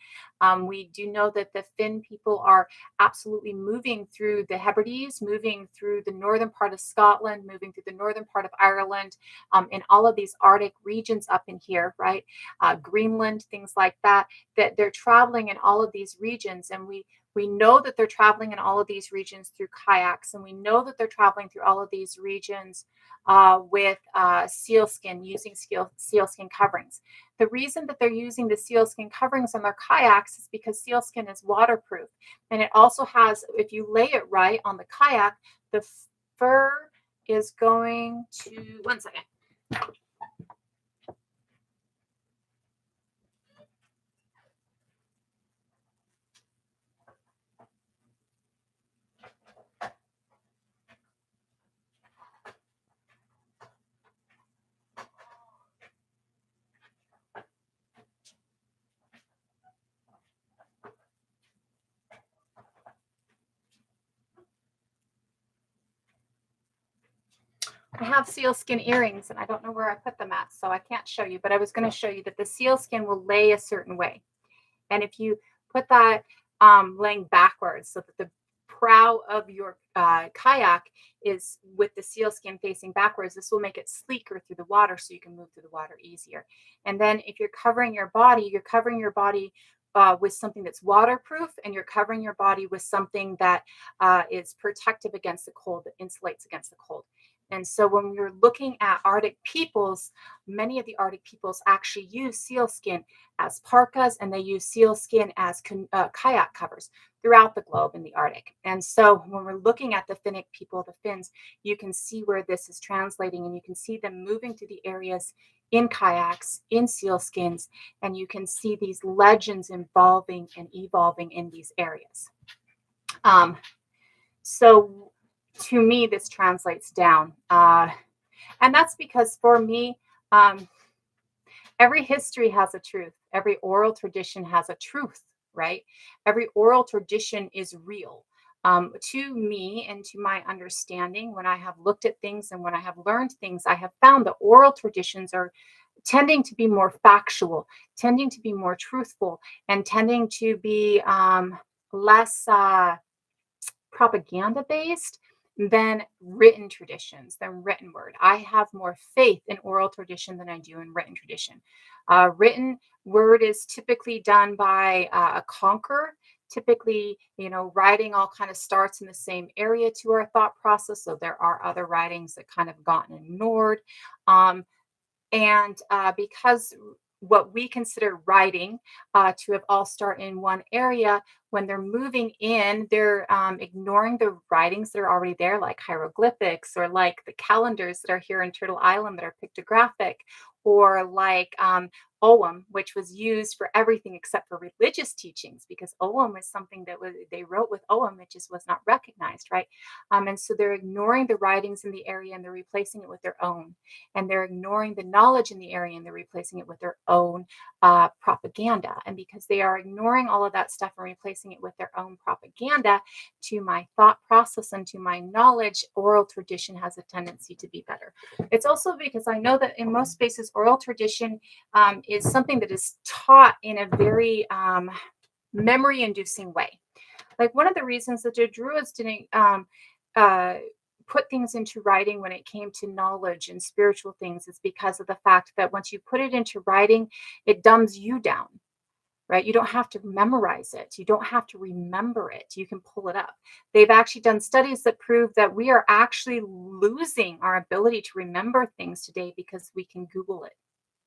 We do know that the Finn people are absolutely moving through the Hebrides, moving through the northern part of Scotland, moving through the northern part of Ireland, in all of these Arctic regions up in here, right? Greenland, things like that, that they're traveling in all of these regions. And we know that they're traveling in all of these regions through kayaks, and we know that they're traveling through all of these regions with sealskin, using sealskin coverings. The reason that they're using the sealskin coverings on their kayaks is because sealskin is waterproof. And it also has, if you lay it right on the kayak, the fur is going to, one second. I have sealskin earrings and I don't know where I put them at, so I can't show you, but I was going to show you that the sealskin will lay a certain way. And if you put that laying backwards so that the prow of your kayak is with the sealskin facing backwards, this will make it sleeker through the water so you can move through the water easier. And then if you're covering your body with something that's waterproof, and you're covering your body with something that is protective against the cold, that insulates against the cold. And so when we're looking at Arctic peoples, many of the Arctic peoples actually use sealskin as parkas, and they use sealskin as kayak covers throughout the globe in the Arctic. And so when we're looking at the Finnic people, the Finns, you can see where this is translating, and you can see them moving through the areas in kayaks, in sealskins, and you can see these legends involving and evolving in these areas. So to me, this translates down. And that's because for me, every history has a truth. Every oral tradition has a truth, right? Every oral tradition is real. To me and to my understanding, when I have looked at things and when I have learned things, I have found that oral traditions are tending to be more factual, tending to be more truthful, and tending to be less propaganda based than written traditions, than written word. I have more faith in oral tradition than I do in written tradition. Written word is typically done by a conqueror. Typically, writing all kind of starts in the same area to our thought process. So there are other writings that kind of gotten ignored. And because what we consider writing to have all start in one area, when they're moving in, they're ignoring the writings that are already there, like hieroglyphics or like the calendars that are here in Turtle Island that are pictographic, or like Ogham, which was used for everything except for religious teachings, because Ogham is something that was they wrote with Ogham, it just was not recognized, right? And so they're ignoring the writings in the area and they're replacing it with their own, and they're ignoring the knowledge in the area and they're replacing it with their own propaganda. And because they are ignoring all of that stuff and replacing it with their own propaganda, to my thought process and to my knowledge, oral tradition has a tendency to be better. It's also because I know that in most spaces, oral tradition is something that is taught in a very memory inducing way. Like one of the reasons that the Druids didn't uh, put things into writing when it came to knowledge and spiritual things is because of the fact that once you put it into writing, it dumbs you down, right? You don't have to memorize it. You don't have to remember it. You can pull it up. They've actually done studies that prove that we are actually losing our ability to remember things today because we can Google it.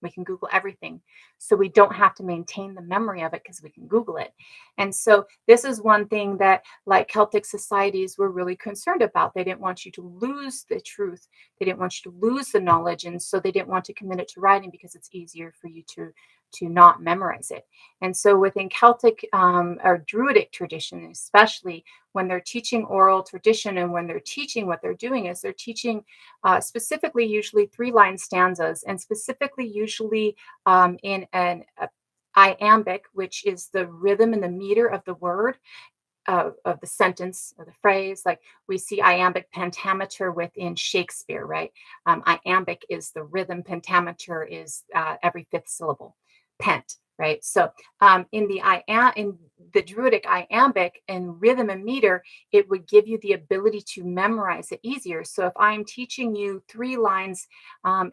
We can Google everything. So we don't have to maintain the memory of it because we can Google it. And so this is one thing that like Celtic societies were really concerned about. They didn't want you to lose the truth. They didn't want you to lose the knowledge. And so they didn't want to commit it to writing because it's easier for you to not memorize it. And so within Celtic or Druidic tradition, especially when they're teaching oral tradition and when they're teaching, what they're doing is they're teaching specifically usually 3-line stanzas, and specifically usually in an iambic, which is the rhythm and the meter of the word. Of the sentence or the phrase, like we see iambic pentameter within Shakespeare, right? Iambic is the rhythm, pentameter is every fifth syllable, pent, right? So in the Druidic iambic and rhythm and meter, it would give you the ability to memorize it easier. So if I'm teaching you 3 lines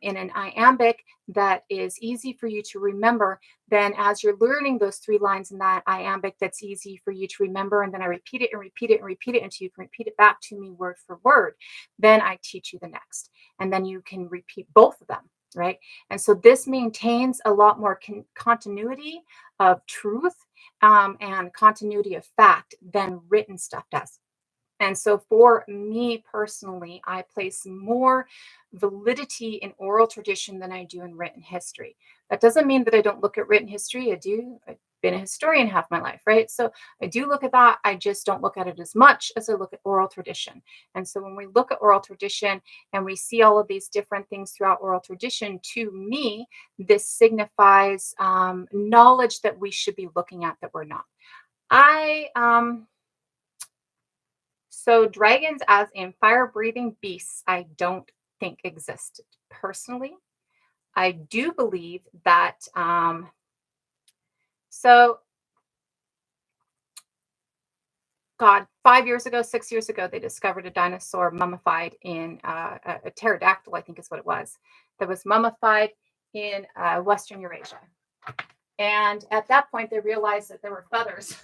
in an iambic that is easy for you to remember, then as you're learning those 3 lines in that iambic that's easy for you to remember, and then I repeat it and repeat it and repeat it until you can repeat it back to me word for word, then I teach you the next. And then you can repeat both of them, right? And so this maintains a lot more continuity of truth and continuity of fact than written stuff does. And so for me personally, I place more validity in oral tradition than I do in written history. That doesn't mean that I don't look at written history. I do. I've been a historian half my life, right? So I do look at that. I just don't look at it as much as I look at oral tradition. And so when we look at oral tradition and we see all of these different things throughout oral tradition, to me, this signifies knowledge that we should be looking at that we're not. I So dragons as in fire-breathing beasts, I don't think exist personally. I do believe that so God, 5 years ago, 6 years ago, they discovered a dinosaur mummified in a pterodactyl, I think is what it was, that was mummified in Western Eurasia. And at that point, they realized that there were feathers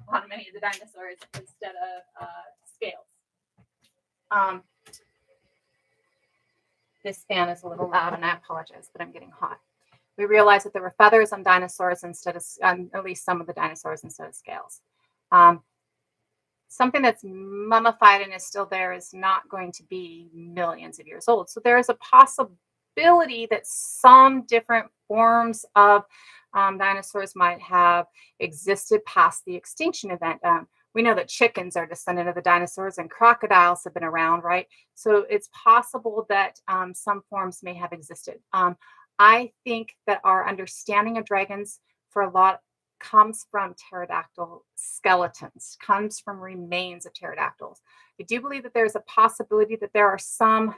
on many of the dinosaurs instead of scales. Um, This fan is a little loud, and I apologize, but I'm getting hot. We realized that there were feathers on dinosaurs instead of, at least some of the dinosaurs, instead of scales. Um, Something that's mummified and is still there is not going to be millions of years old. So there is a possibility that some different forms of dinosaurs might have existed past the extinction event. We know that chickens are descendant of the dinosaurs and crocodiles have been around, right? So it's possible that some forms may have existed. I think that our understanding of dragons for a lot comes from pterodactyl skeletons, comes from remains of pterodactyls. I do believe that there's a possibility that there are some,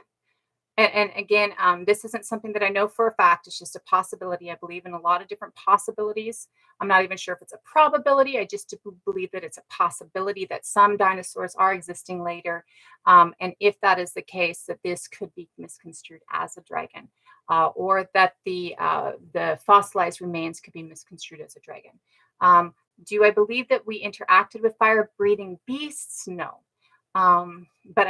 and again, this isn't something that I know for a fact. It's just a possibility. I believe in a lot of different possibilities. I'm not even sure if it's a probability. I just believe that it's a possibility that some dinosaurs are existing later. And if that is the case, that this could be misconstrued as a dragon, or that the fossilized remains could be misconstrued as a dragon. Do I believe that we interacted with fire-breathing beasts? No. But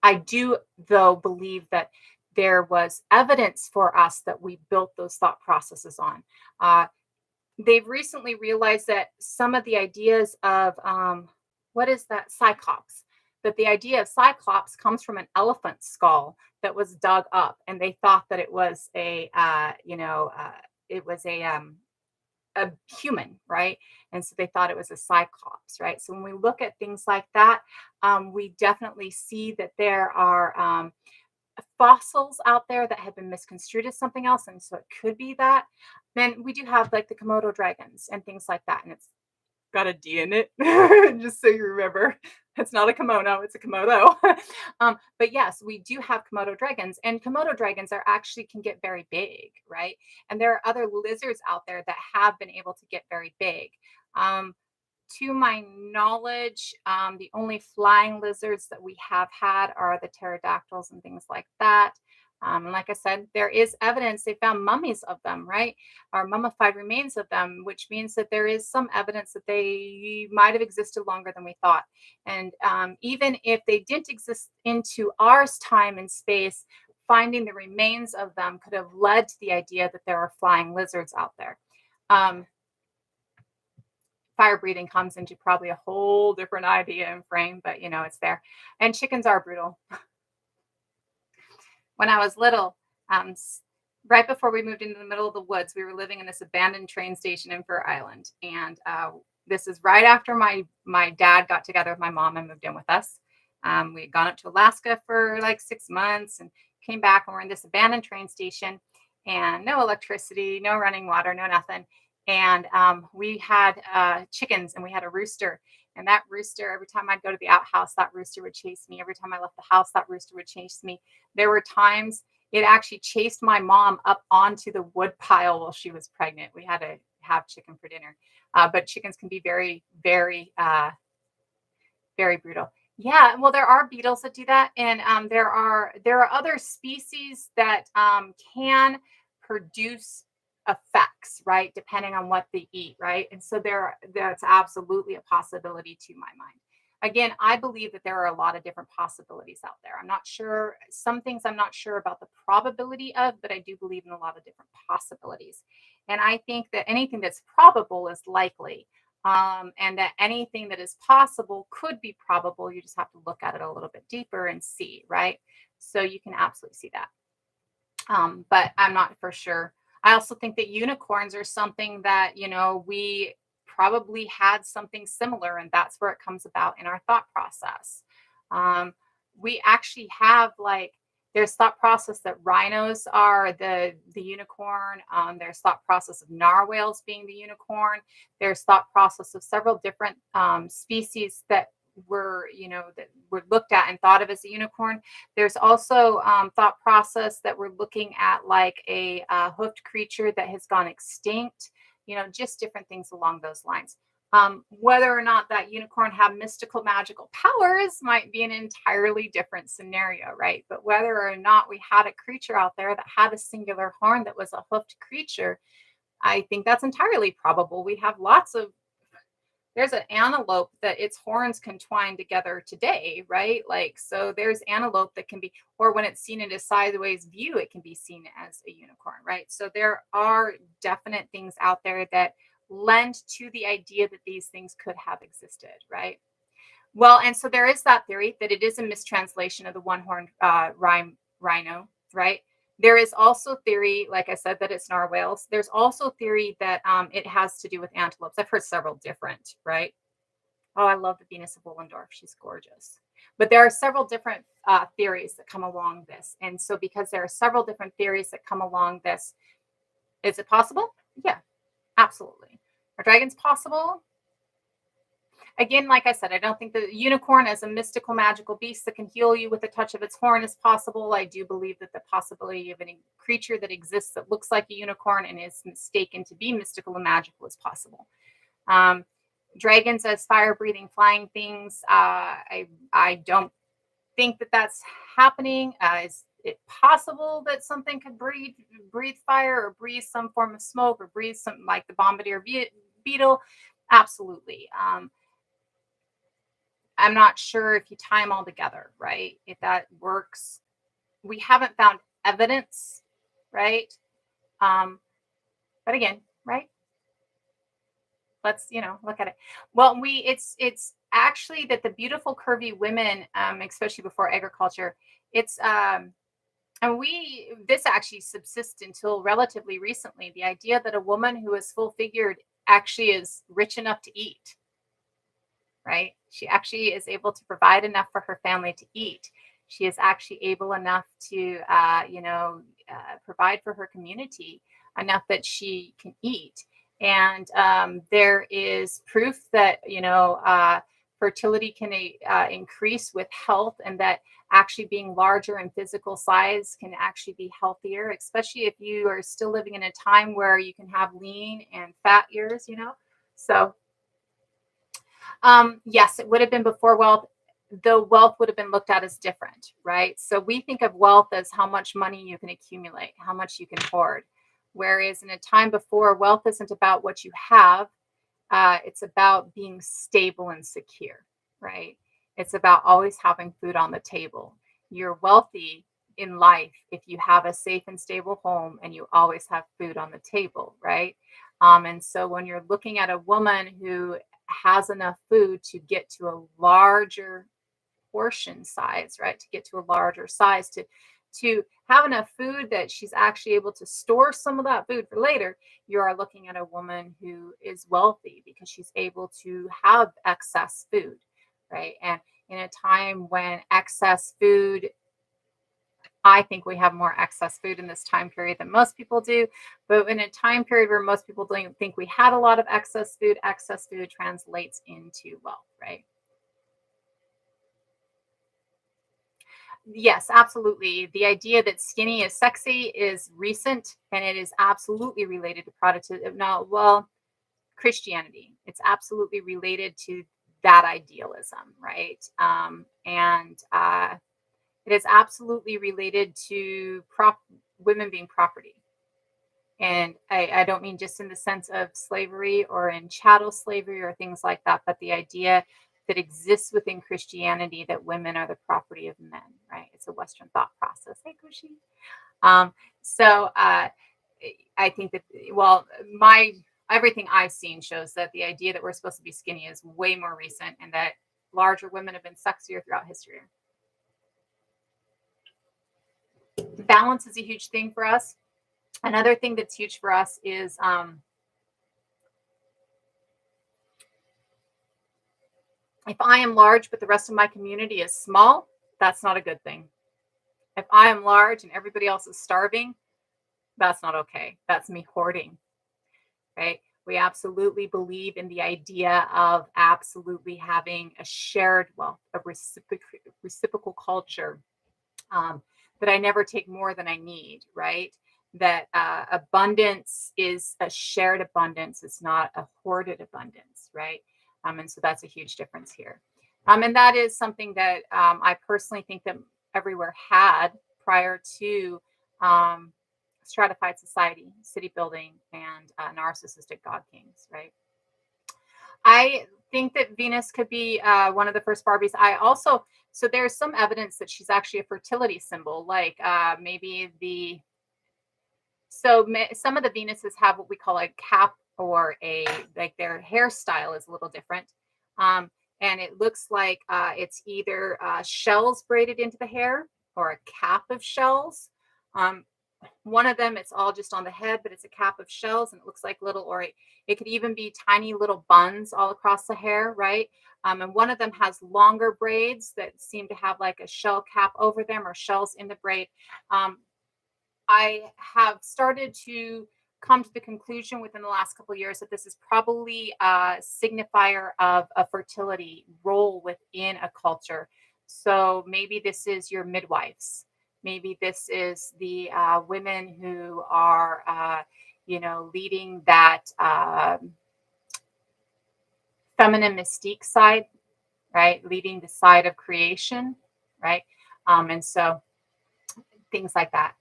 I do, though, believe that there was evidence for us that we built those thought processes on. Uh, they've recently realized that some of the ideas of what is that cyclops, that the idea of cyclops comes from an elephant skull that was dug up, and they thought that it was it was a human, right? And so they thought it was a cyclops, right? So when we look at things like that, we definitely see that there are fossils out there that have been misconstrued as something else, and so it could be that. Then we do have like the Komodo dragons and things like that, and it's got a D in it, just so you remember. It's not a kimono, it's a Komodo. But yes, we do have Komodo dragons, and Komodo dragons are actually can get very big, right? And there are other lizards out there that have been able to get very big. Um, to my knowledge, the only flying lizards that we have had are the pterodactyls and things like that. And like I said, there is evidence they found mummies of them, right? Or mummified remains of them, which means that there is some evidence that they might have existed longer than we thought. And even if they didn't exist into our time and space, finding the remains of them could have led to the idea that there are flying lizards out there. Um, Fire breathing comes into probably a whole different idea and frame, but it's there. And chickens are brutal. When I was little, right before we moved into the middle of the woods, we were living in this abandoned train station in Fur Island, and this is right after my dad got together with my mom and moved in with us. We had gone up to Alaska for like 6 months and came back, and we're in this abandoned train station, and no electricity, no running water, no nothing. And we had chickens, and we had a rooster. And that rooster, every time I'd go to the outhouse, that rooster would chase me. Every time I left the house, that rooster would chase me. There were times it actually chased my mom up onto the wood pile while she was pregnant. We had to have chicken for dinner. But chickens can be very, very, very brutal. Yeah, well, there are beetles that do that, and there are other species that can produce effects, right, depending on what they eat, right, and so that's absolutely a possibility to my mind. Again, I believe that there are a lot of different possibilities out there. I'm not sure some things I'm not sure about the probability of, but I do believe in a lot of different possibilities, and I think that anything that's probable is likely, and that anything that is possible could be probable. You just have to look at it a little bit deeper and see, right? So you can absolutely see that. But I'm not for sure. I also think that unicorns are something that, we probably had something similar, and that's where it comes about in our thought process. Um, we actually have like there's thought process that rhinos are the unicorn. There's thought process of narwhals being the unicorn. There's thought process of several different species that were looked at and thought of as a unicorn. There's also thought process that we're looking at like a hoofed creature that has gone extinct, just different things along those lines. Whether or not that unicorn have mystical magical powers might be an entirely different scenario, right? But whether or not we had a creature out there that had a singular horn that was a hoofed creature, I think that's entirely probable. We have lots of there's an antelope that its horns can twine together today, right? Like, so there's antelope that can be, or when it's seen in a sideways view, it can be seen as a unicorn, right? So there are definite things out there that lend to the idea that these things could have existed, right? Well, and so there is that theory that it is a mistranslation of the one-horned rhino, right? There is also theory, like I said, that it's narwhals. There's also theory that it has to do with antelopes. I've heard several different, right? Oh, I love the Venus of Willendorf. She's gorgeous. But there are several different theories that come along this. And so because there are several different theories that come along this, is it possible? Yeah, absolutely. Are dragons possible? Again, like I said, I don't think the unicorn as a mystical magical beast that can heal you with the touch of its horn is possible. I do believe that the possibility of any creature that exists that looks like a unicorn and is mistaken to be mystical and magical is possible. Um, Dragons as fire breathing flying things, I don't think that that's happening. Is it possible that something could breathe fire or breathe some form of smoke or breathe something like the bombardier beetle? Absolutely. I'm not sure if you tie them all together, right? If that works. We haven't found evidence, right? Um, but again, right? Let's, look at it. Well, it's actually that the beautiful curvy women, especially before agriculture, it's and we this actually subsists until relatively recently. The idea that a woman who is full figured actually is rich enough to eat, right? She actually is able to provide enough for her family to eat. She is actually able enough to, provide for her community enough that she can eat. And there is proof that, fertility can increase with health, and that actually being larger in physical size can actually be healthier, especially if you are still living in a time where you can have lean and fat years. So yes, it would have been before wealth. The wealth would have been looked at as different, right? So we think of wealth as how much money you can accumulate, how much you can hoard. Whereas in a time before, wealth isn't about what you have, it's about being stable and secure, right? It's about always having food on the table. You're wealthy in life if you have a safe and stable home and you always have food on the table, right? And so when you're looking at a woman who has enough food to get to a larger portion size, right? To get to a larger size, to have enough food that she's actually able to store some of that food for later, you are looking at a woman who is wealthy because she's able to have excess food, right? And in a time when excess food, I think we have more excess food in this time period than most people do. But in a time period where most people don't think we had a lot of excess food translates into wealth, right? Yes, absolutely. The idea that skinny is sexy is recent, and it is absolutely related to Protestant. No, well, Christianity. It's absolutely related to that idealism, right? And it is absolutely related to women being property. And I don't mean just in the sense of slavery or in chattel slavery or things like that, but the idea that exists within Christianity that women are the property of men, right? It's a Western thought process. Hey, Kushi. Um, so I think that, well, my everything I've seen shows that the idea that we're supposed to be skinny is way more recent, and that larger women have been sexier throughout history. Balance is a huge thing for us. Another thing that's huge for us is if I am large but the rest of my community is small, that's not a good thing. If I am large and everybody else is starving, that's not okay. That's me hoarding, right? We absolutely believe in the idea of absolutely having a shared wealth, a reciprocal culture, that I never take more than I need, right? That abundance is a shared abundance, it's not a hoarded abundance, right? And so that's a huge difference here. And that is something that I personally think that everywhere had prior to um, stratified society, city building, and narcissistic god kings, right? I think that Venus could be one of the first Barbies. So there's some evidence that she's actually a fertility symbol, like maybe some of the Venuses have what we call a cap, or like their hairstyle is a little different. Um, and it looks like it's either shells braided into the hair or a cap of shells. Um, One of them, it's all just on the head, but it's a cap of shells, and it looks like little, or it could even be tiny little buns all across the hair, right? And one of them has longer braids that seem to have like a shell cap over them, or shells in the braid. Um, I have started to come to the conclusion within the last couple of years that this is probably a signifier of a fertility role within a culture. So maybe this is your midwives. Maybe this is the women who are, leading that feminine mystique side, right? Leading the side of creation, right? And so things like that.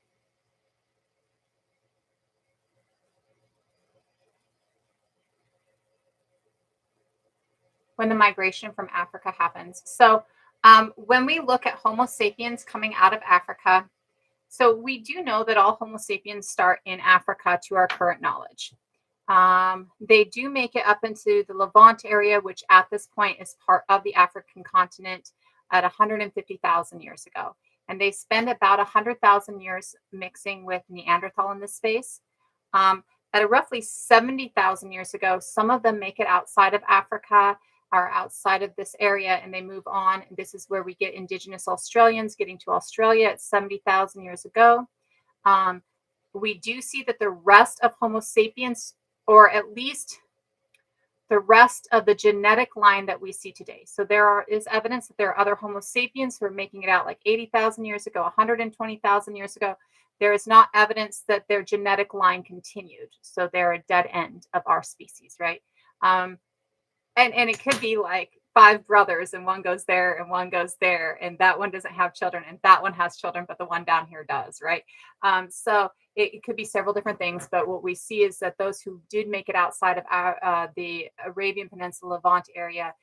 When the migration from Africa happens. So when we look at Homo sapiens coming out of Africa, So we do know that all Homo sapiens start in Africa to our current knowledge. They do make it up into the Levant area, which at this point is part of the African continent at 150,000 years ago. And they spend about 100,000 years mixing with Neanderthal in this space. Um, at a roughly 70,000 years ago, some of them make it outside of Africa or outside of this area and they move on. And this is where we get indigenous Australians getting to Australia at 70,000 years ago. Um, we do see that the rest of Homo sapiens, or at least the rest of the genetic line that we see today. So is evidence that there are other Homo sapiens who are making it out like 80,000 years ago, 120,000 years ago. There is not evidence that their genetic line continued. So they're a dead end of our species, right? Um, and it could be like five brothers and one goes there and one goes there and that one doesn't have children and that one has children but the one down here does, right? So it could be several different things, but what we see is that those who did make it outside of the Arabian Peninsula Levant area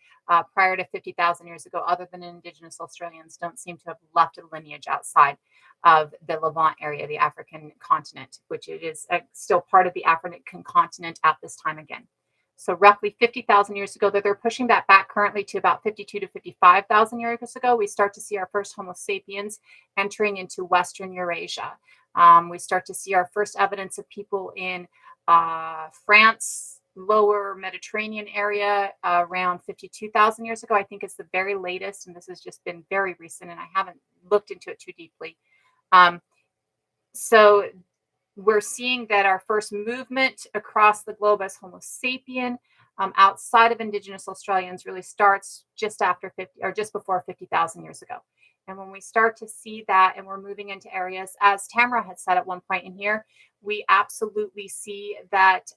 prior to 50,000 years ago, other than indigenous Australians, don't seem to have left a lineage outside of the Levant area, the African continent, which it is still part of the African continent at this time again. So roughly 50,000 years ago, that they're pushing that back currently to about 52 to 55,000 years ago, we start to see our first Homo sapiens entering into Western Eurasia. We start to see our first evidence of people in France, lower Mediterranean area around 52,000 years ago, I think is the very latest. And this has just been very recent and I haven't looked into it too deeply. Um, so we're seeing that our first movement across the globe as Homo sapien outside of indigenous Australians really starts just after 50 or just before 50,000 years ago. And when we start to see that and we're moving into areas, as Tamara had said at one point in here, we absolutely see that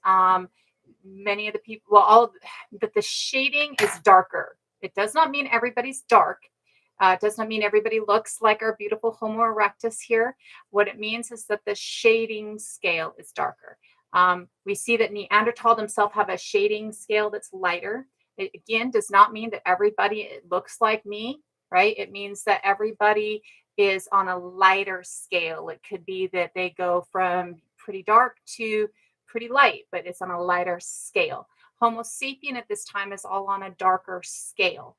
many of the people, that the shading is darker. It does not mean everybody's dark. It does not mean everybody looks like our beautiful Homo erectus here. What it means is that the shading scale is darker. We see that Neanderthal themselves have a shading scale that's lighter. It again does not mean that everybody looks like me, right? It means that everybody is on a lighter scale. It could be that they go from pretty dark to pretty light, but it's on a lighter scale. Homo sapien at this time is all on a darker scale.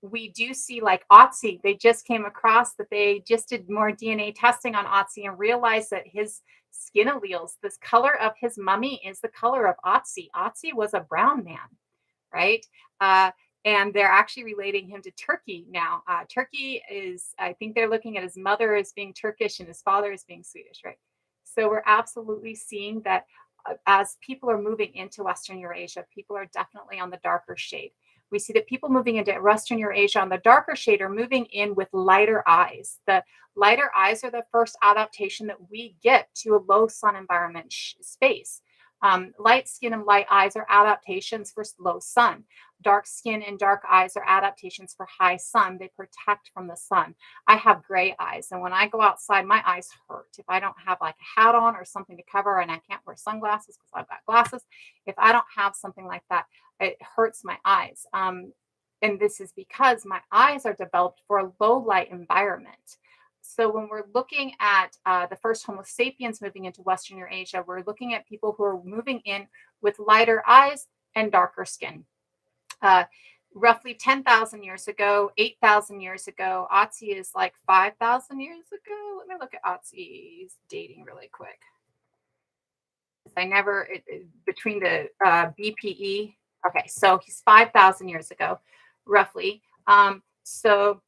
We do see like Otzi, they just came across that they just did more DNA testing on Otzi and realized that his skin alleles, this color of his mummy is the color of Otzi. Otzi was a brown man, right? And they're actually relating him to Turkey now. Turkey is, I think they're looking at his mother as being Turkish and his father as being Swedish, right? So we're absolutely seeing that as people are moving into Western Eurasia, people are definitely on the darker shade. We see that people moving into Western Eurasia on the darker shade are moving in with lighter eyes. The lighter eyes are the first adaptation that we get to a low sun environment space. Light skin and light eyes are adaptations for low sun. Dark skin and dark eyes are adaptations for high sun. They protect from the sun. I have gray eyes, and when I go outside, my eyes hurt. If I don't have like a hat on or something to cover, and I can't wear sunglasses because I've got glasses, if I don't have something like that, it hurts my eyes. And this is because my eyes are developed for a low light environment. So when we're looking at the first Homo sapiens moving into Western Eurasia, we're looking at people who are moving in with lighter eyes and darker skin. Roughly 10,000 years ago, 8,000 years ago, Otzi is like 5,000 years ago. Let me look at Otzi's dating really quick. I never, between the BPE. Okay, so he's 5,000 years ago, roughly. So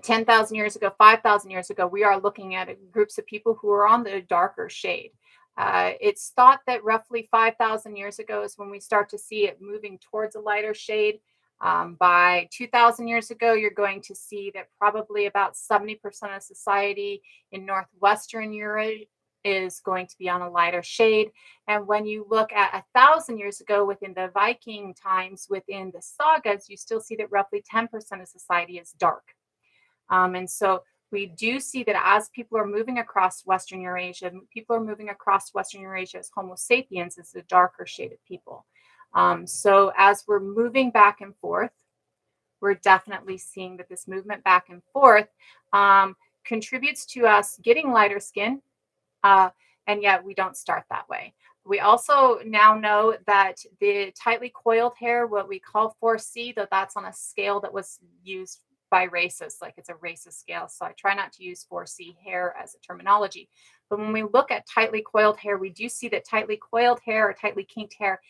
10,000 years ago, 5,000 years ago, we are looking at groups of people who are on the darker shade. It's thought that roughly 5,000 years ago is when we start to see it moving towards a lighter shade. By 2,000 years ago, you're going to see that probably about 70% of society in northwestern Europe is going to be on a lighter shade. And when you look at 1,000 years ago within the Viking times, within the sagas, you still see that roughly 10% of society is dark. And so we do see that as people are moving across Western Eurasia, people are moving across Western Eurasia as Homo sapiens, as the darker shaded people. So as we're moving back and forth, we're definitely seeing that this movement back and forth contributes to us getting lighter skin, uh, and yet we don't start that way. We also now know that the tightly coiled hair, what we call 4C, that that's on a scale that was used by racists, like it's a racist scale. So I try not to use 4C hair as a terminology. But when we look at tightly coiled hair, we do see that tightly coiled hair or tightly kinked hair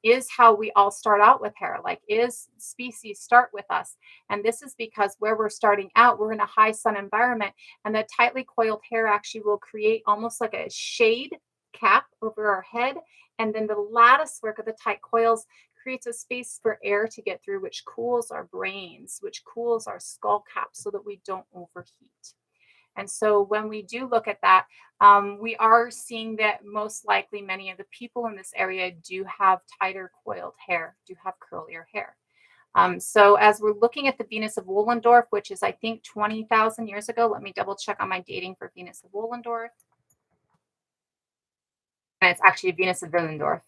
is how we all start out with hair. Like, is species start with us? And this is because where we're starting out, we're in a high sun environment, and the tightly coiled hair actually will create almost like a shade cap over our head. And then the lattice work of the tight coils creates a space for air to get through, which cools our brains, which cools our skull cap so that we don't overheat. And so when we do look at that, we are seeing that most likely many of the people in this area do have tighter coiled hair, do have curlier hair. So as we're looking at the Venus of Wollendorf, which is I think 20,000 years ago, let me double check on my dating for Venus of Wollendorf. And it's actually Venus of Willendorf.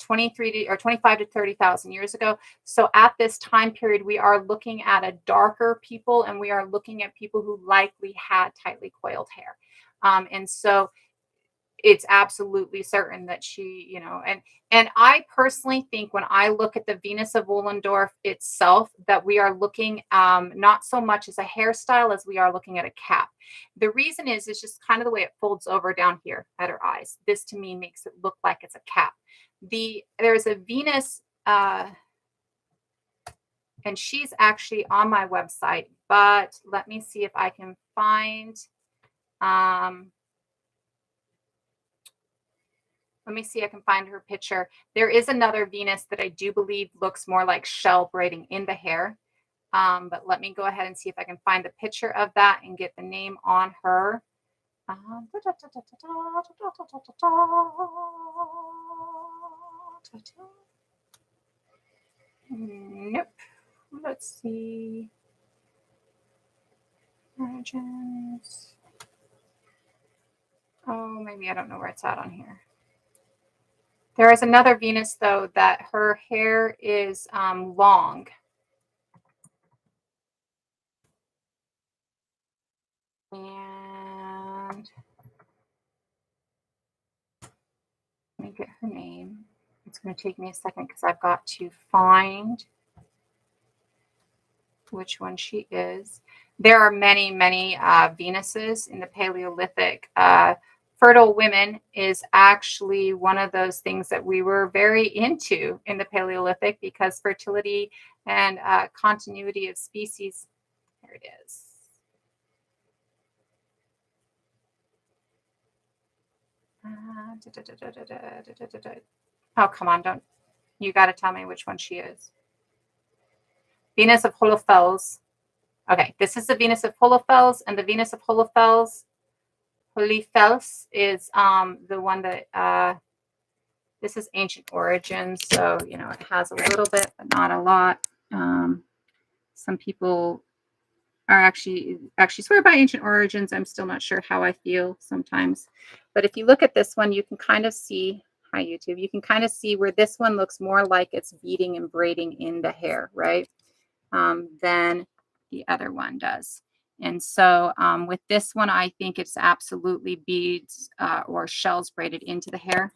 23 to, or 25 to 30,000 years ago. So at this time period, we are looking at a darker people, and we are looking at people who likely had tightly coiled hair. And so it's absolutely certain that she, and I personally think when I look at the Venus of Wollendorf itself, that we are looking not so much as a hairstyle as we are looking at a cap. The reason is it's just kind of the way it folds over down here at her eyes. This to me makes it look like it's a cap. There's a Venus, and she's actually on my website, but let me see if I can find. Let me see if I can find her picture. There is another Venus that I do believe looks more like shell braiding in the hair. But let me go ahead and see if I can find the picture of that and get the name on her. Nope. Let's see. Origins. Oh, maybe I don't know where it's at on here. There is another Venus, though, that her hair is long. And let me get her name. It's going to take me a second because I've got to find which one she is. There are many, many Venuses in the Paleolithic. Fertile women is actually one of those things that we were very into in the Paleolithic, because fertility and continuity of species. Here it is. Oh, come on, don't. You got to tell me which one she is. Venus of Holofels. Okay, this is the Venus of Holofels, and the Venus of Holofels is the one that this is ancient origins, so it has a little bit, but not a lot. Some people are actually swear by ancient origins. I'm still not sure how I feel sometimes, but if you look at this one, you can kind of see. Hi YouTube. You can kind of see where this one looks more like it's beading and braiding in the hair, right? Than the other one does. And so with this one, I think it's absolutely beads or shells braided into the hair.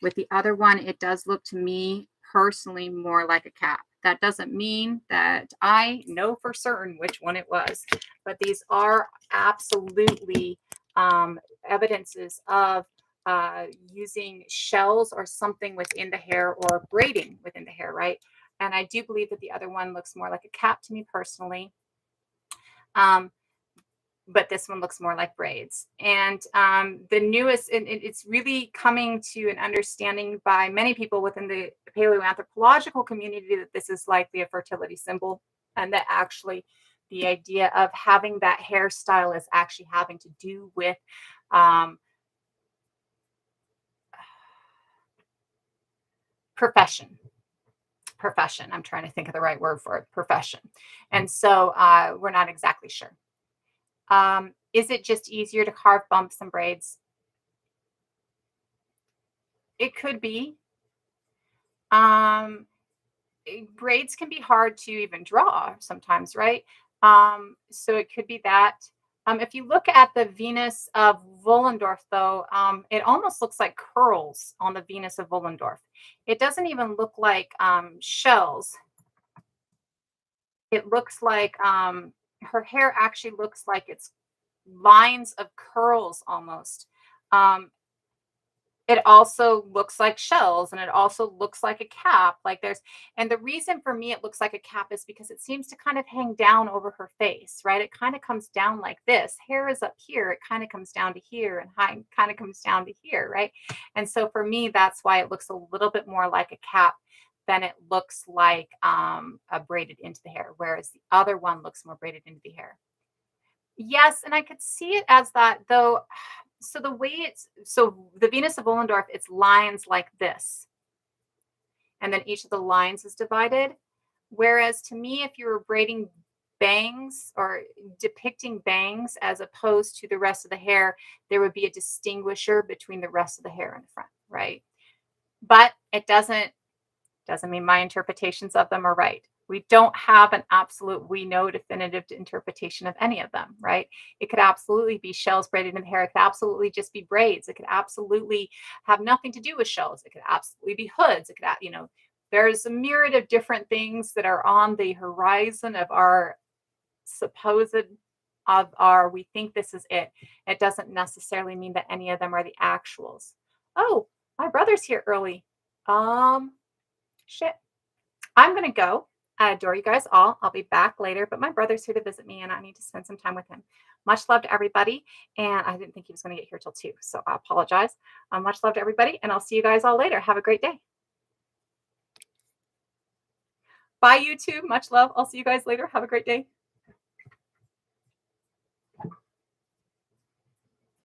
With the other one, it does look to me personally more like a cap. That doesn't mean that I know for certain which one it was, but these are absolutely evidences of using shells or something within the hair or braiding within the hair, right? And I do believe that the other one looks more like a cap to me personally. But this one looks more like braids. And the newest, and it's really coming to an understanding by many people within the paleoanthropological community that this is likely a fertility symbol, and that actually the idea of having that hairstyle is actually having to do with profession. I'm trying to think of the right word for it. Profession. And so we're not exactly sure. Is it just easier to carve bumps and braids? It could be. Braids can be hard to even draw sometimes, right? So it could be that. If you look at the Venus of Willendorf, though, it almost looks like curls on the Venus of Willendorf. It doesn't even look like shells. It looks like her hair actually looks like it's lines of curls almost. Um, it also looks like shells and it also looks like a cap. Like there's, and the reason for me it looks like a cap is because it seems to kind of hang down over her face, right? It kind of comes down like this. Hair is up here, it kind of comes down to here, and high kind of comes down to here, right? And so for me, that's why it looks a little bit more like a cap than it looks like a braided into the hair, whereas the other one looks more braided into the hair. Yes, and I could see it as that though. So the way it's so the Venus of Willendorf, it's lines like this, and then each of the lines is divided. Whereas to me, if you were braiding bangs or depicting bangs as opposed to the rest of the hair, there would be a distinguisher between the rest of the hair in the front, right? But it doesn't mean my interpretations of them are right. We don't have an absolute, we know definitive interpretation of any of them, right? It could absolutely be shells braided in the hair. It could absolutely just be braids. It could absolutely have nothing to do with shells. It could absolutely be hoods. It could, there's a myriad of different things that are on the horizon of our supposed, of our, we think this is it. It doesn't necessarily mean that any of them are the actuals. Oh, my brother's here early. Um, Shit. I'm going to go. I adore you guys all. I'll be back later, but my brother's here to visit me and I need to spend some time with him. Much love to everybody. And I didn't think he was going to get here till 2. So I apologize. Much love to everybody. And I'll see you guys all later. Have a great day. Bye, YouTube. Much love. I'll see you guys later. Have a great day.